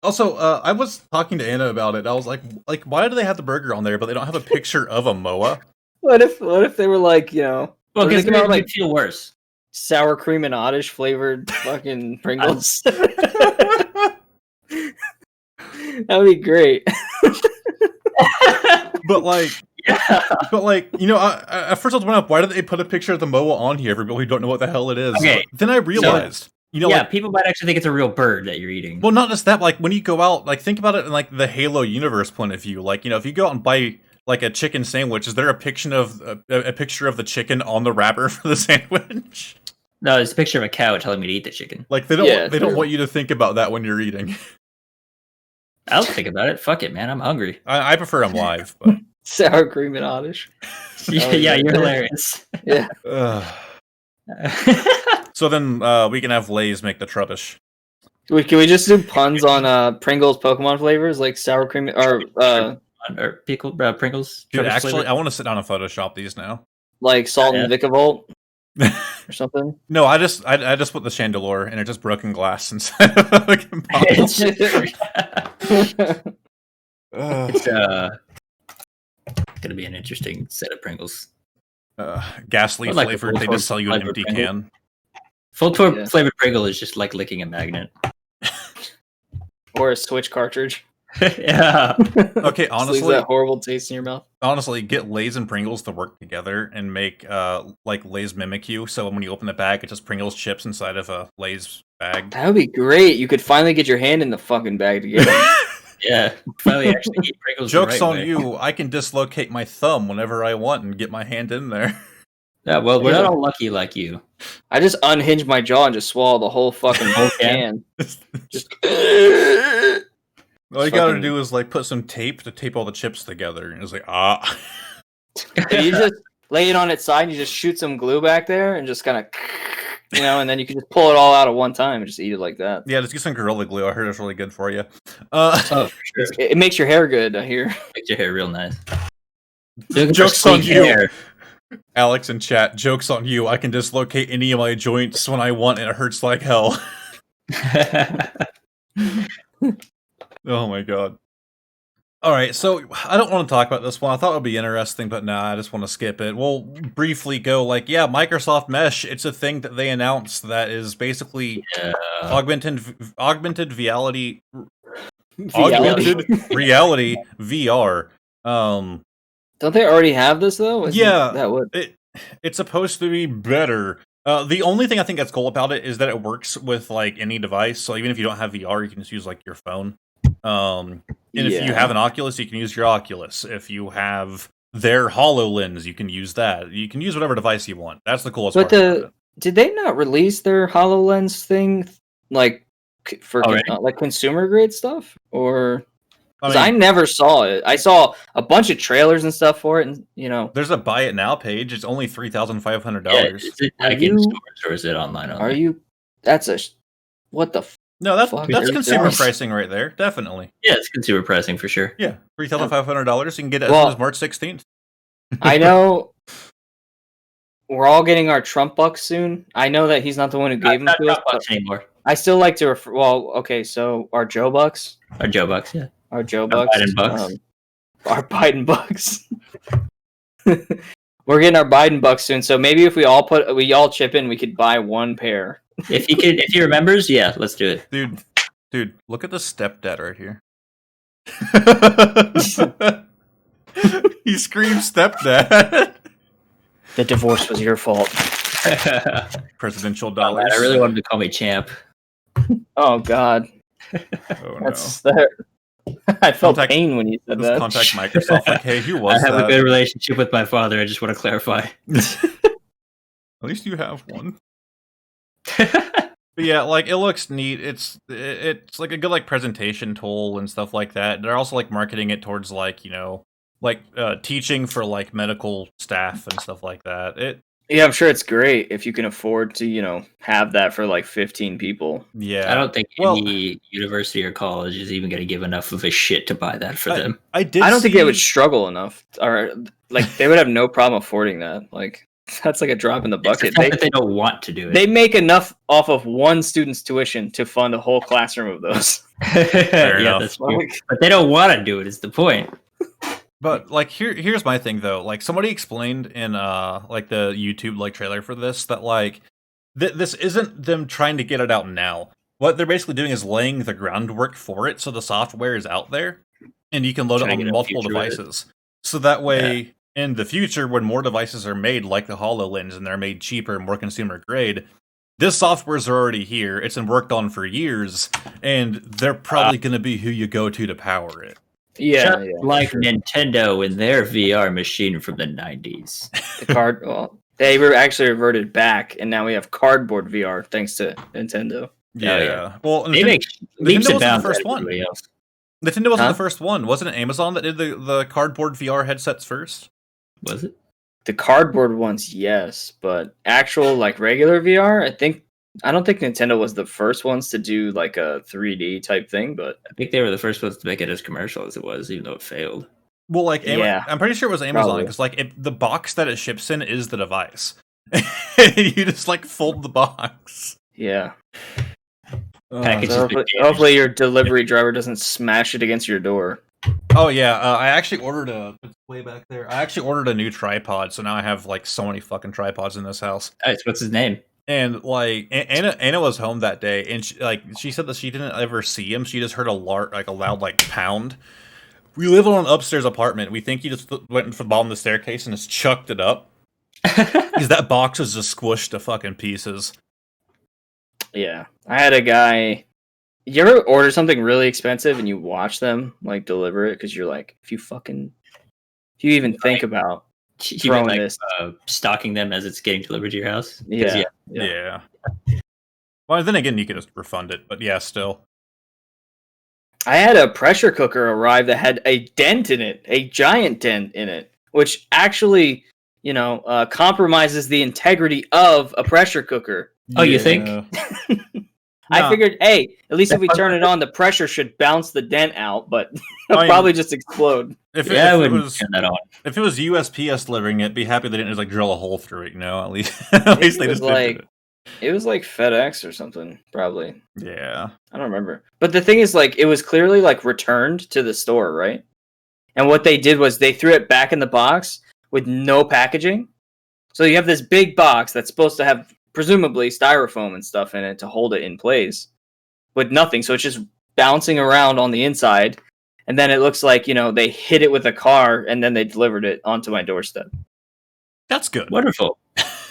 Also, I was talking to Anna about it. I was like, why do they have the burger on there, but they don't have a picture of a Moa? What if they were like, you know, well, because they it like would feel worse. Sour cream and oddish flavored fucking Pringles. That would be great. But like, you know, at first I was wondering, why did they put a picture of the Moa on here for people who don't know what the hell it is? Okay. Then I realized, you know, people might actually think it's a real bird that you're eating. Well, not just that, like, when you go out, like, think about it in, like, the Halo universe point of view. Like, you know, if you go out and buy, like, a chicken sandwich, is there a picture of the chicken on the wrapper for the sandwich? No, it's a picture of a cow telling me to eat the chicken. Like, they don't want you to think about that when you're eating. I'll think about it. Fuck it, man. I'm hungry. I prefer them live. But... Sour cream and oddish. Yeah, you're hilarious. Yeah. So then we can have Lay's make the trubbish. Can we just do puns on Pringles Pokemon flavors, like sour cream or Pringles? Dude, actually, flavor? I want to sit down and Photoshop these now. Like salt and Vicavolt or something? No, I just put the chandelier and it's just broken glass inside of the bottle. It's gonna be an interesting set of Pringles. Ghastly flavored. They just sell you an empty can. Full flavored Pringle is just like licking a magnet. Or a Switch cartridge. Yeah. Okay, honestly, leaves that horrible taste in your mouth. Honestly, get Lay's and Pringles to work together and make like Lay's mimic you. So when you open the bag, it's just Pringles chips inside of a Lay's bag. That would be great. You could finally get your hand in the fucking bag together. Yeah, finally actually eat Pringles. Joke's the right on way. you. I can dislocate my thumb whenever I want and get my hand in there. Yeah, well, we're not all lucky like you. I just unhinge my jaw and just swallow the whole fucking Whole can. Just. All you gotta do is like put some tape to tape all the chips together, and it's like You just lay it on its side and you just shoot some glue back there and just kind of, and then you can just pull it all out at one time and just eat it like that. Yeah, just get some Gorilla Glue. I heard it's really good for you. Oh, for sure. It makes your hair good, I hear. Makes your hair real nice. Joke's on you. Alex in chat, joke's on you. I can dislocate any of my joints when I want and it hurts like hell. Oh my god. Alright, so I don't want to talk about this one. I thought it would be interesting, but nah, I just want to skip it. We'll briefly go, Microsoft Mesh, it's a thing that they announced that is basically augmented reality VR. Don't they already have this, though? It's supposed to be better. The only thing I think that's cool about it is that it works with, any device, so even if you don't have VR, you can just use, your phone. If you have an Oculus, you can use your Oculus. If you have their HoloLens, you can use that. You can use whatever device you want. That's the coolest part about it. Did they not release their HoloLens thing, for consumer grade stuff? Or... I never saw it. I saw a bunch of trailers and stuff for it, and there's a buy it now page. It's only $3,500. Yeah, is it in stores or is it online? Are you? That's what the? No, that's consumer pricing right there. Definitely. Yeah, it's consumer pricing for sure. Yeah, $3,500. You can get it as soon as March 16th. I know. We're all getting our Trump bucks soon. I know that he's not the one who gave them to us anymore. I still like to refer. Well, okay, so our Joe bucks. Our Joe bucks, yeah. Our Joe bucks. Biden bucks. Our Biden bucks. We're getting our Biden bucks soon, so maybe if we all chip in, we could buy one pair. If he remembers, yeah, let's do it. Dude, look at the stepdad right here. He screams stepdad. The divorce was your fault. Presidential dollars. I really wanted to call me champ. Oh god. Oh no. I felt pain when you said that. Contact Microsoft. Hey, who was that? I have a good relationship with my father. I just want to clarify. At least you have one. But yeah, it looks neat. It's like a good presentation tool and stuff like that. They're also marketing it towards teaching for medical staff and stuff like that. Yeah, I'm sure it's great if you can afford to, have that for 15 people. Yeah. I don't think any university or college is even going to give enough of a shit to buy that for them. I don't think they would struggle enough, or they would have no problem affording that. That's a drop in the bucket. They don't want to do it. They make enough off of one student's tuition to fund a whole classroom of those. Yeah, that's true. But they don't want to do it. Is the point. But here's my thing though. Somebody explained in the YouTube trailer for this that this isn't them trying to get it out now. What they're basically doing is laying the groundwork for it, so the software is out there, and you can load it on multiple devices. So that way, in the future, when more devices are made, like the HoloLens, and they're made cheaper and more consumer grade, this software's already here. It's been worked on for years, and they're probably going to be who you go to power it. Yeah, Nintendo and their VR machine from the 90s. They were actually reverted back, and now we have cardboard VR thanks to Nintendo. Yeah. Well, they make Nintendo wasn't the first one. Nintendo wasn't the first one. Wasn't it Amazon that did the cardboard VR headsets first? Was it? The cardboard ones, yes, but actual regular VR, I don't think Nintendo was the first ones to do a 3D type thing, but I think they were the first ones to make it as commercial as it was, even though it failed. Well, I'm pretty sure it was Amazon because the box that it ships in is the device. You just fold the box. Yeah. Hopefully your delivery driver doesn't smash it against your door. Oh yeah, I actually ordered it's way back there. I actually ordered a new tripod, so now I have so many fucking tripods in this house. Nice. What's his name? And Anna was home that day, and she said that she didn't ever see him. She just heard a loud pound. We live in an upstairs apartment. We think he just went from the bottom of the staircase and just chucked it up. Because that box was just squished to fucking pieces. Yeah, I had a guy. You ever order something really expensive and you watch them deliver it because you're if you even think about You mean throwing like this. stocking them as it's getting delivered to your house? 'Cause, Yeah. Yeah. Well, then again, you can just refund it, but yeah, still. I had a pressure cooker arrive that had a dent in it, a giant dent in it, which actually, compromises the integrity of a pressure cooker. Oh, you think? I No. figured, hey, at least if we turn it on, the pressure should bounce the dent out, but it'll I mean, probably just explode. If I it wouldn't was turn that on. if it was USPS delivering it, be happy they didn't just like drill a hole through it. At least at least they it was just did like it. it was like FedEx or something, probably. Yeah. I don't remember. But the thing is, like, it was clearly like returned to the store, right? And what they did was they threw it back in the box with no packaging. So you have this big box that's supposed to have presumably styrofoam and stuff in it to hold it in place, with nothing. So it's just bouncing around on the inside. And then it looks like, they hit it with a car and then they delivered it onto my doorstep. That's good. Wonderful.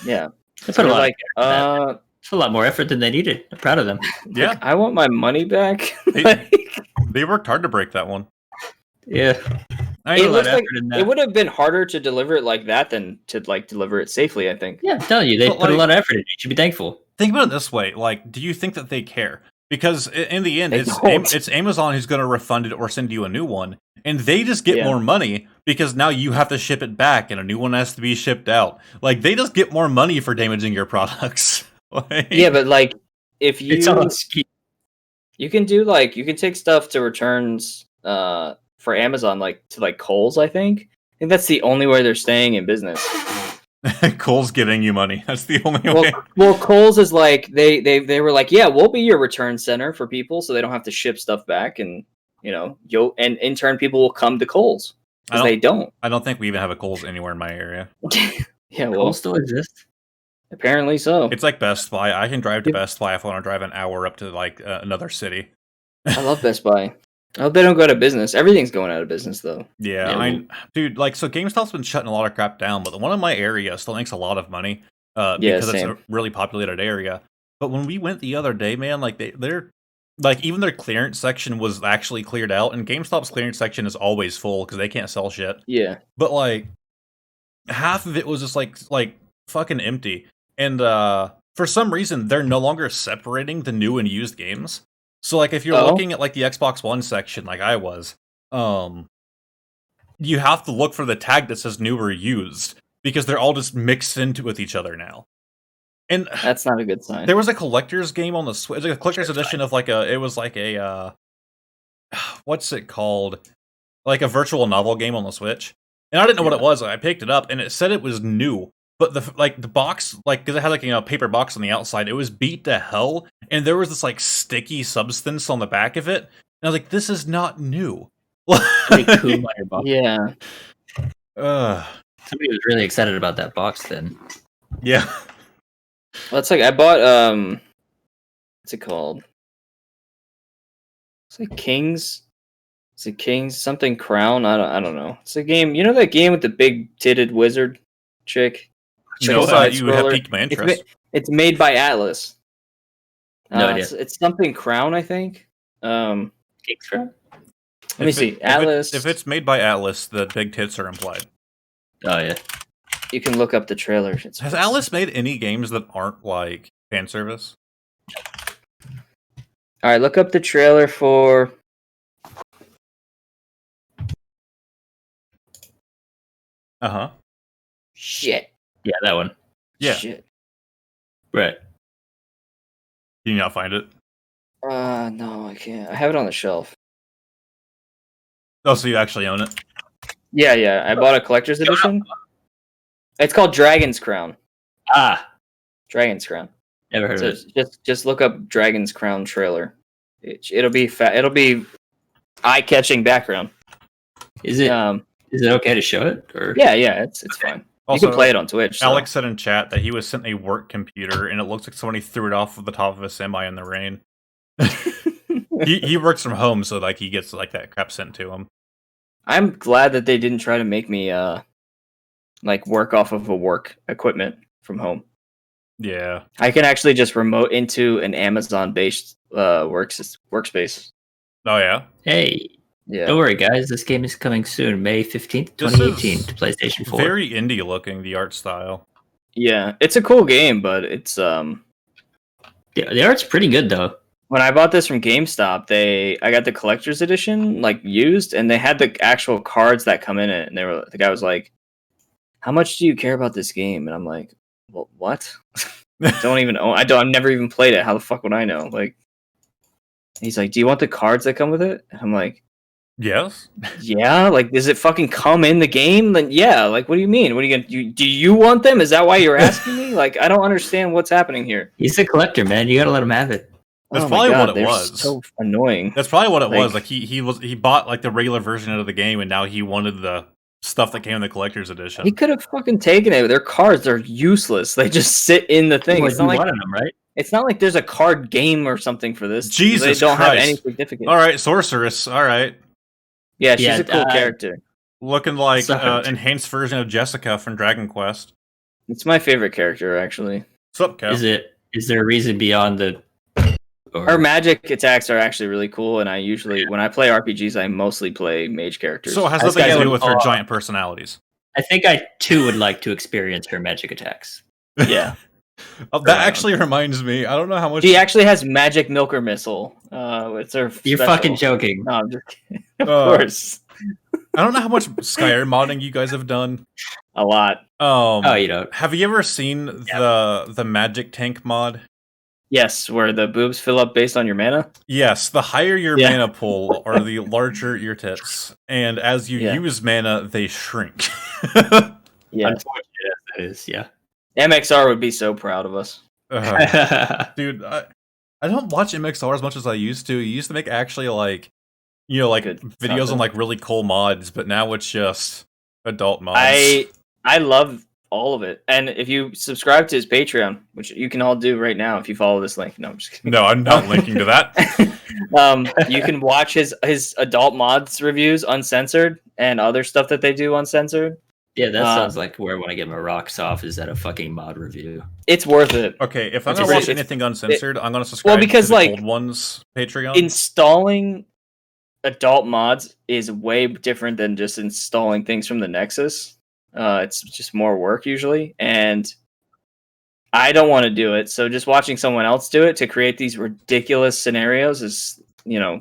Yeah. They put a lot, like, it's a lot more effort than they needed. I'm proud of them. Yeah. like, I want my money back. They worked hard to break that one. Yeah. I It know looks that. like it would have been harder to deliver it like that than to like deliver it safely, I think. Yeah, I'm telling you, they But, put a like- lot of effort in it. You should be thankful. Think about it this way: like, do you think that they care? Because in the end, They it's don't. it's Amazon who's going to refund it or send you a new one, and they just get Yeah. more money because now you have to ship it back, and a new one has to be shipped out. Like, they just get more money for damaging your products. Like- Yeah, but like if you It's all ski. you can do like you can take stuff to returns for Amazon like to like Kohl's, I think. I think that's the only way they're staying in business. Kohl's giving you money. That's the only way. Well, Kohl's is like they were like, yeah, we'll be your return center for people, so they don't have to ship stuff back, and and in turn, people will come to Kohl's because they don't. I don't think we even have a Kohl's anywhere in my area. Yeah, well, Kohl's still exists. apparently so. It's like Best Buy. I can drive to Best Buy if I want to drive an hour up to like another city. I love Best Buy. I hope they don't go out of business. Everything's going out of business though. Yeah, dude, like, so GameStop's been shutting a lot of crap down, but the one in my area still makes a lot of money because same. it's a really populated area. But when we went the other day, man, like they're like, even their clearance section was actually cleared out, and GameStop's clearance section is always full because they can't sell shit. Yeah. But like half of it was just like fucking empty, and for some reason they're no longer separating the new and used games. So like if you're looking at like the Xbox One section, like I was, you have to look for the tag that says new or used because they're all just mixed into with each other now. And That's not a good sign. there was a collector's game on the Switch, like a collector's edition of like what's it called? Like a virtual novel game on the Switch. And I didn't know what it was. I picked it up and it said it was new. But the box, like, because it had like a paper box on the outside, it was beat to hell, and there was this like sticky substance on the back of it. And I was like, "This is not new." Somebody Yeah. was really excited about that box then. Yeah. Well, it's like I bought what's it called? It's like Kings. Is it Kings something Crown? I don't know. It's a game. You know that game with the big titted wizard chick? No, side you have scroller. piqued my interest. It's made by Atlas. No idea. It's something Crown, I think. Kickstarter? Let me see. Atlas. If it's made by Atlas, the big tits are implied. Oh yeah. You can look up the trailer. Has Atlas made any games that aren't like fan service? All right, look up the trailer for. Shit. Yeah, that one. Yeah. Shit. Right. Can you not find it? No, I can't. I have it on the shelf. Oh, so you actually own it? Yeah. I bought a collector's edition. It's called Dragon's Crown. Ah, Dragon's Crown. never heard So of it. just look up Dragon's Crown trailer. It'll be it'll be eye-catching background. Is it okay to show it? Or Yeah, it's fine. Also, you can play it on Twitch. So. Alex said in chat that he was sent a work computer, and it looks like somebody threw it off of the top of a semi in the rain. he works from home, so like he gets like that crap sent to him. I'm glad that they didn't try to make me like work off of a work equipment from home. Yeah. I can actually just remote into an Amazon-based workspace. Oh yeah. hey, Yeah. Don't worry, guys. This game is coming soon, May 15th, This 2018, is to PlayStation 4. Very indie looking, the art style. Yeah, it's a cool game, but it's The art's pretty good though. when I bought this from GameStop, I got the collector's edition, like used, and they had the actual cards that come in it, and the guy was like, "How much do you care about this game?" And I'm like, "Well, what? Don't even own. I've never even played it. How the fuck would I know?" Like, he's like, "Do you want the cards that come with it?" And I'm like, Yes. "Yeah." Like, does it fucking come in the game? Then yeah. Like, what do you mean? What are you gonna? Do you want them? Is that why you're asking me? Like, I don't understand what's happening here. He's a collector, man. You gotta let him have it. That's Oh my probably God, what it they're was. So annoying. That's probably what it was. Like- Like he bought like the regular version of the game, and now he wanted the stuff that came in the collector's edition. He could have fucking taken it. Their cards are useless. They just sit in the thing. Well, It's you not like wanted him, right? it's not like there's a card game or something for this. Jesus they don't have Christ. any significance. All right, sorceress. All right, Yeah, she's Yeah, a cool character. looking like Sorry. enhanced version of Jessica from Dragon Quest. It's my favorite character, actually. What's up, Kev? Is there a reason beyond the? Or, Her magic attacks are actually really cool, and I usually, when I play RPGs, I mostly play mage characters. So it has This nothing guy's to do like, with her oh. giant personalities. I think I too would like to experience her magic attacks. Yeah, Oh, that actually reminds me. I don't know how much. she actually has magic milker missile. It's her. You're special. fucking joking. No, I'm just kidding. Of Uh, course, I don't know how much Skyrim modding you guys have done. a lot. Oh, you don't. Have you ever seen the magic tank mod? Yes, where the boobs fill up based on your mana. Yes, the higher your Yeah. mana pool, or the larger your tits, and as you Yeah. use mana, they shrink. Yeah, Unfortunate as that is, yeah. MXR would be so proud of us. Dude, I don't watch MXR as much as I used to. You used to make actually like, like Good videos on content. like really cool mods, but now it's just adult mods. I love all of it, and if you subscribe to his Patreon, which you can all do right now if you follow this link. No, I'm just kidding. No, I'm not linking to that. You can watch his adult mods reviews uncensored and other stuff that they do uncensored. Yeah, that sounds like where I want to get my rocks off is at a fucking mod review. It's worth it. Okay, if I'm It's gonna watch really- anything uncensored, I'm gonna subscribe because, to the like, old ones Patreon. Installing adult mods is way different than just installing things from the Nexus. It's just more work usually, and I don't want to do it. So just watching someone else do it to create these ridiculous scenarios is,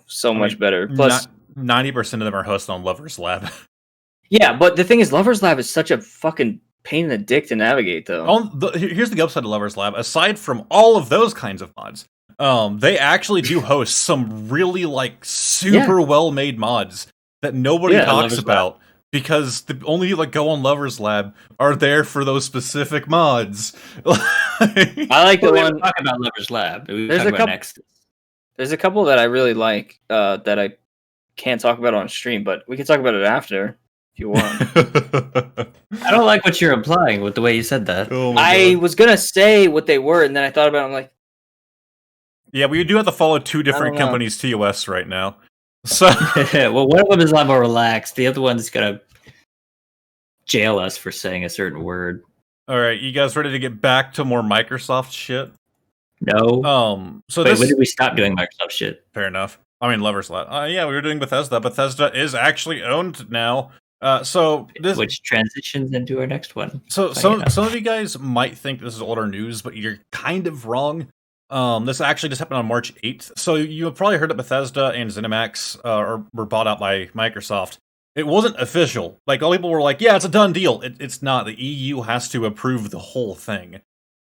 so much better. Plus, 90% of them are hosted on Lovers Lab. yeah, but the thing is, Lovers Lab is such a fucking pain in the dick to navigate, though. Here's the upside of Lovers Lab. Aside from all of those kinds of mods, they actually do host some really like super well-made mods that nobody talks Lovers about because the only people that go on Lovers Lab are there for those specific mods. I like the We one. haven't talked about Lover's Lab. We There's talk a about couple- next. There's a couple that I really like that I can't talk about on stream, but we can talk about it after if you want. I don't like what you're implying with the way you said that. Oh my I God. was gonna say what they were, and then I thought about it. I'm like, Yeah, we do have to follow two different know. companies' TOS right now. So Well, one of them is a lot more relaxed. The other one's gonna jail us for saying a certain word. all right, you guys ready to get back to more Microsoft shit? No. So Wait, this when did we stop doing Microsoft shit? fair enough. I mean, Lovers Lab. Yeah, we were doing Bethesda. Bethesda is actually owned now. So this, Which transitions into our next one. so funny some enough. some of you guys might think this is older news, but you're kind of wrong. This actually just happened on March 8th. So you have probably heard that Bethesda and ZeniMax were bought out by Microsoft. It wasn't official. Like, all people were like, yeah, it's a done deal. It's not. The EU has to approve the whole thing.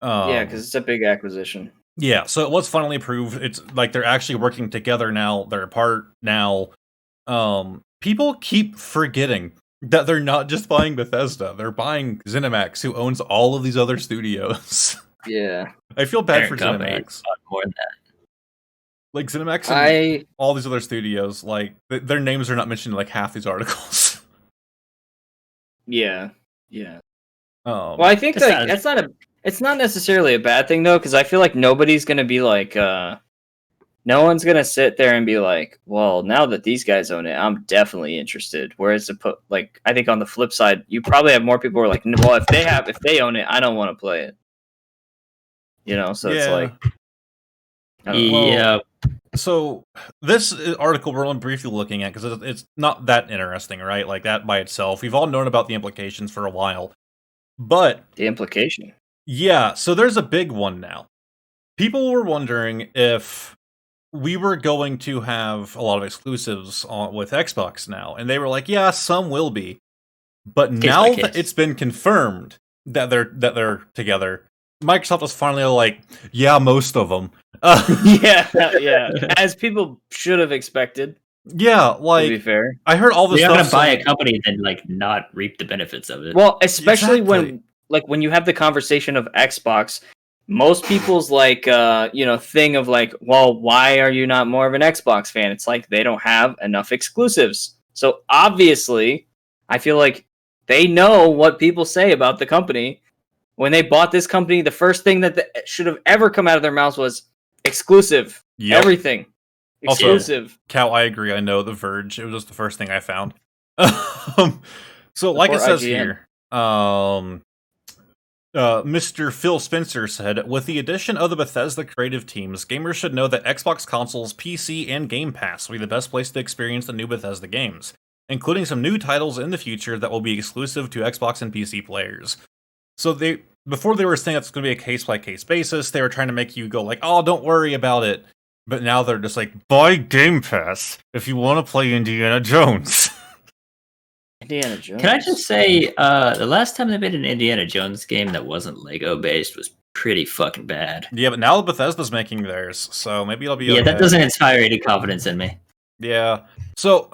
yeah, because it's a big acquisition. Yeah, so it was finally approved. It's like they're actually working together now. They're apart now. People keep forgetting that they're not just buying Bethesda. They're buying ZeniMax, who owns all of these other studios. Yeah, I feel bad for Parent company, ZeniMax. but more than that. Like, ZeniMax and I all these other studios, like, their names are not mentioned in, like, half these articles. yeah. Um, Well, I think It's like it's not necessarily a bad thing though, because I feel like nobody's gonna be like, no one's gonna sit there and be like, well, now that these guys own it, I'm definitely interested. Whereas I think on the flip side, you probably have more people who are like, well, if they own it, I don't want to play it. So it's Yeah. like, I don't know. Well, Yeah, So this article we're only briefly looking at because it's not that interesting, right? Like that by itself. We've all known about the implications for a while. But The implication. yeah, so there's a big one now. People were wondering if we were going to have a lot of exclusives with Xbox now, and they were like, "Yeah, some will be." But Case now by that case. it's been confirmed that they're together, Microsoft was finally like, "Yeah, most of them." Yeah. As people should have expected. Yeah, To be like fair. I heard all the You're stuff. not gonna buy saying- a company and then like not reap the benefits of it. Well, especially Exactly. when you have the conversation of Xbox, most people's thing of like, well, why are you not more of an Xbox fan? It's like they don't have enough exclusives. So obviously, I feel like they know what people say about the company. When they bought this company, the first thing that should have ever come out of their mouths was exclusive. Yep. Everything. Also- Exclusive. Cal, I agree. I know The Verge. It was just the first thing I found. So, like it Before says IGN. here, Mr. Phil Spencer said, with the addition of the Bethesda creative teams, gamers should know that Xbox consoles, PC, and Game Pass will be the best place to experience the new Bethesda games, including some new titles in the future that will be exclusive to Xbox and PC players. So before they were saying it's going to be a case-by-case basis, they were trying to make you go like, oh, don't worry about it. But now they're just like, buy Game Pass if you want to play Indiana Jones. Indiana Jones. Can I just say, the last time they made an Indiana Jones game that wasn't Lego based was pretty fucking bad. Yeah, but now Bethesda's making theirs, so maybe it'll be Yeah, okay. that doesn't inspire any confidence in me. Yeah. So,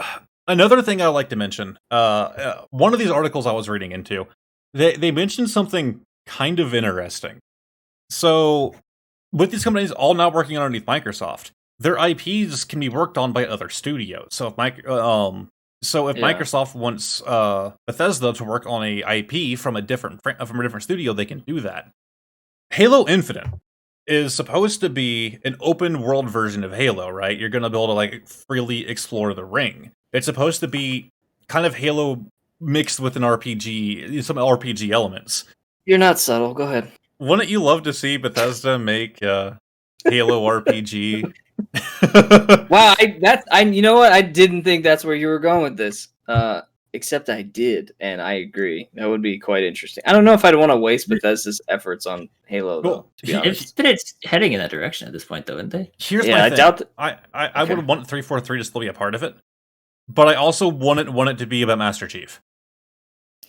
another thing I'd like to mention, one of these articles I was reading into, they mentioned something kind of interesting. So, with these companies all now working underneath Microsoft, their IPs can be worked on by other studios. So if Microsoft wants Bethesda to work on a IP from a different studio, they can do that. Halo Infinite is supposed to be an open world version of Halo, right? You're going to be able to like freely explore the ring. It's supposed to be kind of Halo mixed with an RPG, some RPG elements. You're not subtle. Go ahead. Wouldn't you love to see Bethesda make Halo RPG? Wow, you know what? I didn't think that's where you were going with this. Except I did, and I agree. That would be quite interesting. I don't know if I'd want to waste Bethesda's efforts on Halo, though. Well, To be honest. It's heading in that direction at this point, though, isn't they? Here's Yeah, my I thing. doubt that- I Okay. would want 343 to still be a part of it, but I also want it to be about Master Chief.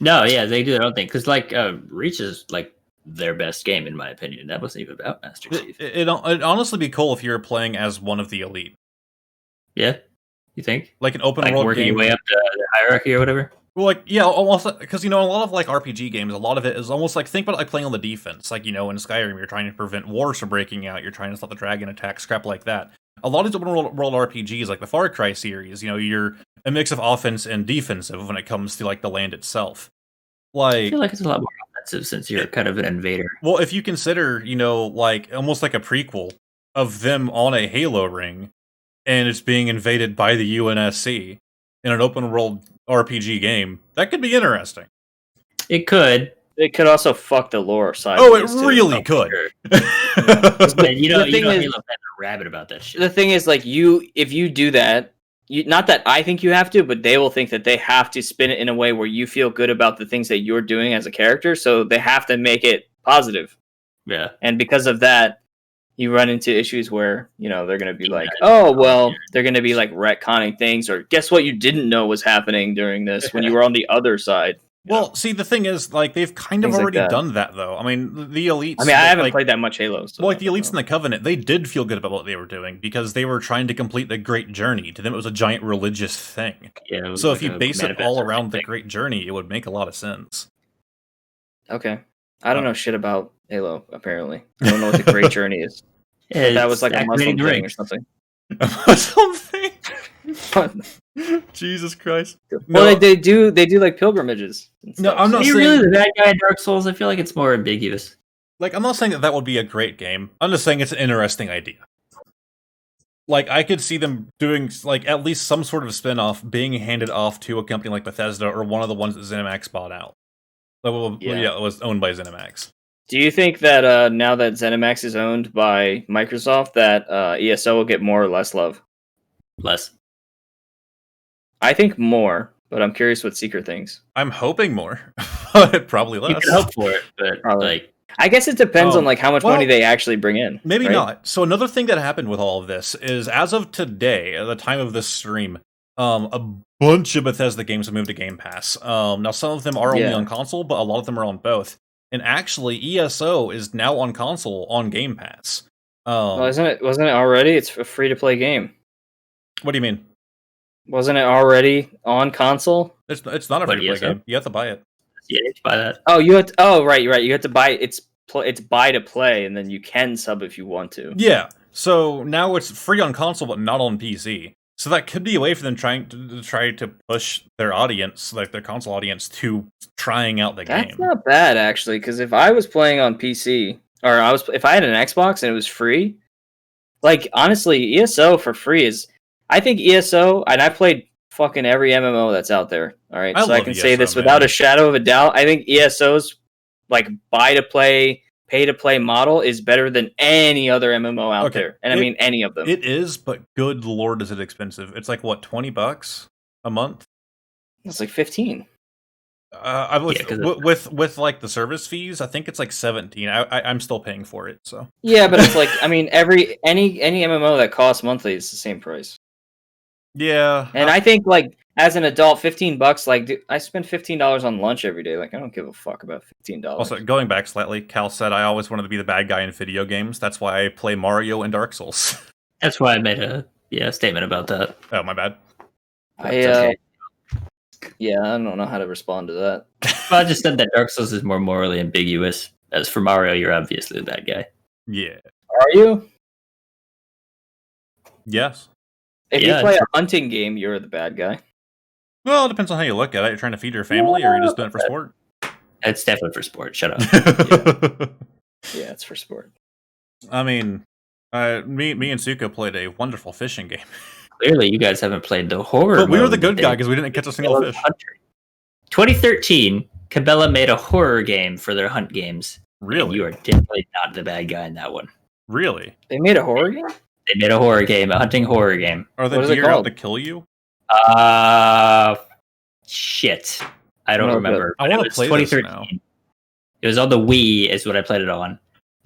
No, yeah, they do their own thing. Because, like, Reach is, like, their best game, in my opinion. That wasn't even about Master Chief. It'd honestly be cool if you were playing as one of the elite, Yeah? You think? like an open Like, world working game. your way up the hierarchy or whatever? Well, like, yeah, almost because a lot of like RPG games, a lot of it is almost like think about it like playing on the defense. Like in Skyrim, you're trying to prevent wars from breaking out. You're trying to stop the dragon attacks, crap like that. A lot of these open world RPGs, like the Far Cry series, you're a mix of offense and defensive when it comes to like the land itself. I Like, feel like it's a lot more offensive since you're kind of an invader. well, if you consider, like almost like a prequel of them on a Halo ring, and it's being invaded by the UNSC in an open world RPG game, that could be interesting. It could. It could also fuck the lore side. Oh, it really could. Sure. And The thing is- Halo fans are rabid about that shit. The thing is, like, if you do that, not that I think you have to, but they will think that they have to spin it in a way where you feel good about the things that you're doing as a character. So they have to make it positive. Yeah. And because of that, you run into issues where, they're going to be Yeah, like, it's oh, not well, here. they're going to be like retconning things, or guess what you didn't know was happening during this when you were on the other side. Well, see, the thing is, like, they've kind of Things like already that. done that, though. I mean, the elites. I mean, I haven't like, played that much Halo. So Well, like I the don't elites in know. the Covenant, they did feel good about what they were doing because they were trying to complete the Great Journey. To them, it was a giant religious thing. Yeah, it was So like if you a base it manifest all or around the something. Great Journey, it would make a lot of sense. Okay. I don't know shit about Halo, apparently. I don't know what the Great Journey is. Yeah, That was like a activating Muslim the thing ring. or something. Something. Jesus Christ. Well, they do like pilgrimages. And No, stuff, I'm so- not Are you saying- really the bad guy in Dark Souls? I feel like it's more ambiguous. Like, I'm not saying that would be a great game. I'm just saying it's an interesting idea. Like, I could see them doing, like, at least some sort of spin-off being handed off to a company like Bethesda or one of the ones that ZeniMax bought out. It was owned by ZeniMax. Do you think that now that ZeniMax is owned by Microsoft, that ESO will get more or less love? Less. I think more, but I'm curious what Secret thinks. I'm hoping more, but probably You less. can hope for it, but Probably. like, I guess it depends on like how much well, money they actually bring in. Maybe right? not. So another thing that happened with all of this is, as of today, at the time of this stream, a bunch of Bethesda games have moved to Game Pass. Now some of them are only on console, but a lot of them are on both. And actually, ESO is now on console on Game Pass. Well, wasn't it already? It's a free to play game. What do you mean? Wasn't it already on console? It's not a free to play game. You have to buy it. yeah, you buy that. Oh, you have to. Oh, right. You have to buy it's buy to play, and then you can sub if you want to. Yeah. So now it's free on console, but not on PC. So that could be a way for them trying to push their audience, like their console audience, to trying out the game. That's not bad actually, because if I was playing on PC, or if I had an Xbox and it was free, like honestly, ESO for free is. I think ESO, and I played fucking every MMO that's out there. All right, so I can say this without a shadow of a doubt. I think ESO's like buy to play, pay to play model is better than any other MMO out there, and I mean any of them. It is, but good lord, is it expensive? It's like what, $20 a month? It's like 15. With like the service fees, I think it's like 17. I'm still paying for it. So yeah, but it's like I mean any MMO that costs monthly is the same price. Yeah, and I think like as an adult, $15. Like dude, I spend $15 on lunch every day. Like I don't give a fuck about $15. Also, going back slightly, Cal said I always wanted to be the bad guy in video games. That's why I play Mario and Dark Souls. That's why I made a statement about that. Oh, my bad. Yeah, I don't know how to respond to that. Well, I just said that Dark Souls is more morally ambiguous. As for Mario, you're obviously the bad guy. Yeah. Are you? Yes. If you play a hunting game, you're the bad guy. Well, it depends on how you look at it. You're trying to feed your family, or you're just doing it for sport? It's definitely for sport. Shut up. Yeah, it's for sport. I mean, me and Suka played a wonderful fishing game. Clearly, you guys haven't played the horror. But we were the good guy because we didn't catch a single fish. 2013, Cabela made a horror game for their hunt games. Really? You are definitely not the bad guy in that one. Really? They made a horror game? They made a horror game, a hunting horror game. Are the deer out to kill you? Shit. I don't remember. I want to play 2013. This now. It was on the Wii, is what I played it on.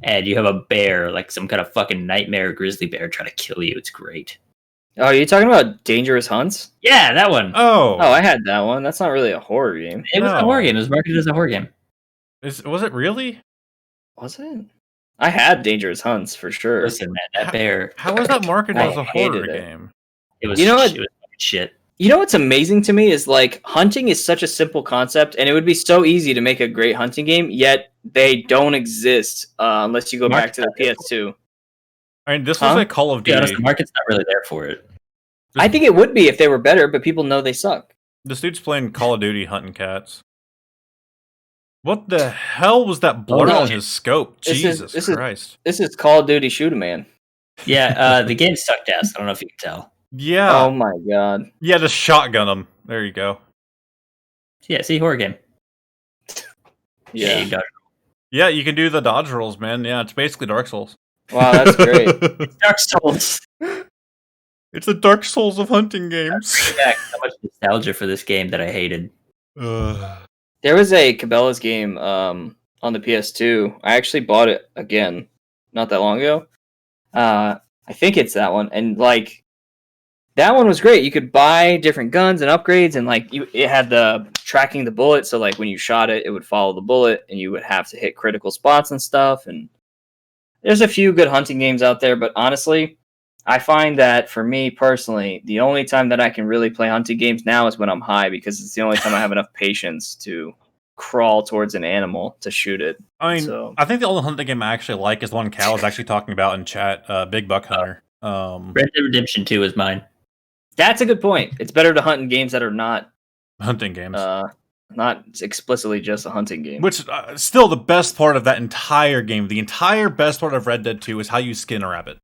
And you have a bear, like some kind of fucking nightmare grizzly bear, trying to kill you. It's great. Oh, are you talking about Dangerous Hunts? Yeah, that one. Oh, I had that one. That's not really a horror game. It was a horror game. It was marketed as a horror game. Was it really? Was it? I had Dangerous Hunts for sure. Listen, man, that bear. How was that marketed as a horror game? It was. You know what? It was shit. You know what's amazing to me is like hunting is such a simple concept, and it would be so easy to make a great hunting game. Yet they don't exist unless you go back to the PS2. I mean, this was like Call of Duty. Yeah, the market's not really there for it. I think it would be if they were better, but people know they suck. This dude's playing Call of Duty hunting cats. What the hell was that blur on his scope? Jesus Christ. This is Call of Duty Shoot-A-Man. Yeah, the game sucked ass. I don't know if you can tell. Yeah. Oh my god. Yeah, just shotgun him. There you go. Yeah, see, horror game. Yeah. Yeah, you can do the dodge rolls, man. Yeah, it's basically Dark Souls. Wow, that's great. It's Dark Souls. It's the Dark Souls of hunting games. Yeah, so much nostalgia for this game that I hated. There was a Cabela's game on the PS2. I actually bought it again not that long ago. I think it's that one, and like that one was great. You could buy different guns and upgrades, and like it had the tracking the bullet, so like when you shot it, it would follow the bullet, and you would have to hit critical spots and stuff. And there's a few good hunting games out there, but honestly, I find that for me personally, the only time that I can really play hunting games now is when I'm high, because it's the only time I have enough patience to crawl towards an animal to shoot it. I mean, I think the only hunting game I actually like is the one Cal is actually talking about in chat, Big Buck Hunter. Red Dead Redemption 2 is mine. That's a good point. It's better to hunt in games that are not hunting games. Not explicitly just a hunting game. Which, still the best part of that entire game, the entire best part of Red Dead 2 is how you skin a rabbit.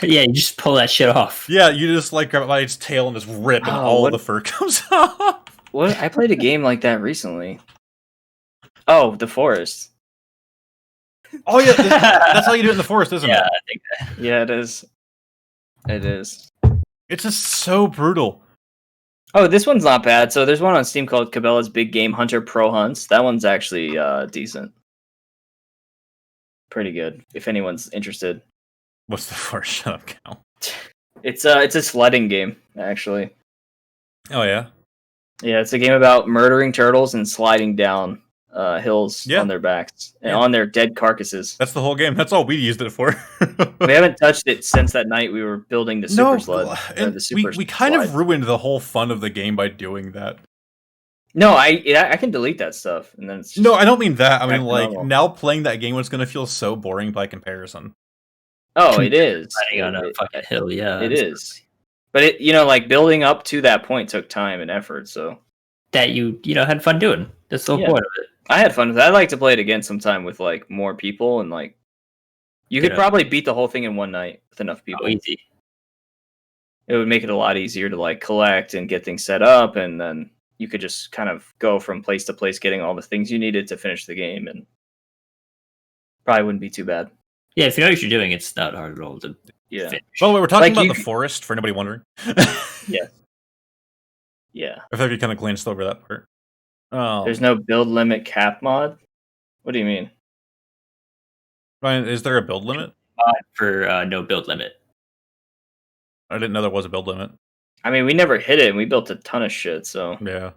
Yeah, you just pull that shit off. Yeah, you just like grab it by its tail and just rip, and all the fur comes off. What? I played a game like that recently. Oh, The Forest. Oh yeah, that's how you do it in the forest, isn't Yeah, it? I think Yeah, it is. It is. It's just so brutal. Oh, this one's not bad. So there's one on Steam called Cabela's Big Game Hunter Pro Hunts. That one's actually decent. Pretty good. If anyone's interested. What's the forest? Shut up, Cal. It's a sledding game, actually. Oh yeah. Yeah, it's a game about murdering turtles and sliding down hills Yeah. on their backs and Yeah. on their dead carcasses. That's the whole game. That's all we used it for. We haven't touched it since that night we were building the super sled. Or and the super we kind slide. of ruined the whole fun of the game by doing that. No, I can delete that stuff and then it's just, No, I don't mean that. I back mean, to like, normal. now playing that game was going to feel so boring by comparison. Oh, it is. sliding on a fucking hill. Yeah, It is. But it, like building up to that point took time and effort. So that you had fun doing. That's the whole Yeah. point of it. I had fun with it. I'd like to play it again sometime with like more people and like you could Yeah. probably beat the whole thing in one night with enough people. Oh, easy. It would make it a lot easier to like collect and get things set up, and then you could just kind of go from place to place getting all the things you needed to finish the game, and probably wouldn't be too bad. Yeah, if you know what you're doing, it's not hard at all to Yeah. finish. By the way, we're talking Like, about you- the forest, for anybody wondering. Yeah. I thought you kind of glanced over that part. Oh, There's no build limit cap mod. What do you mean? Ryan, is there a build limit? For no build limit. I didn't know there was a build limit. I mean, we never hit it, and we built a ton of shit. So Yeah.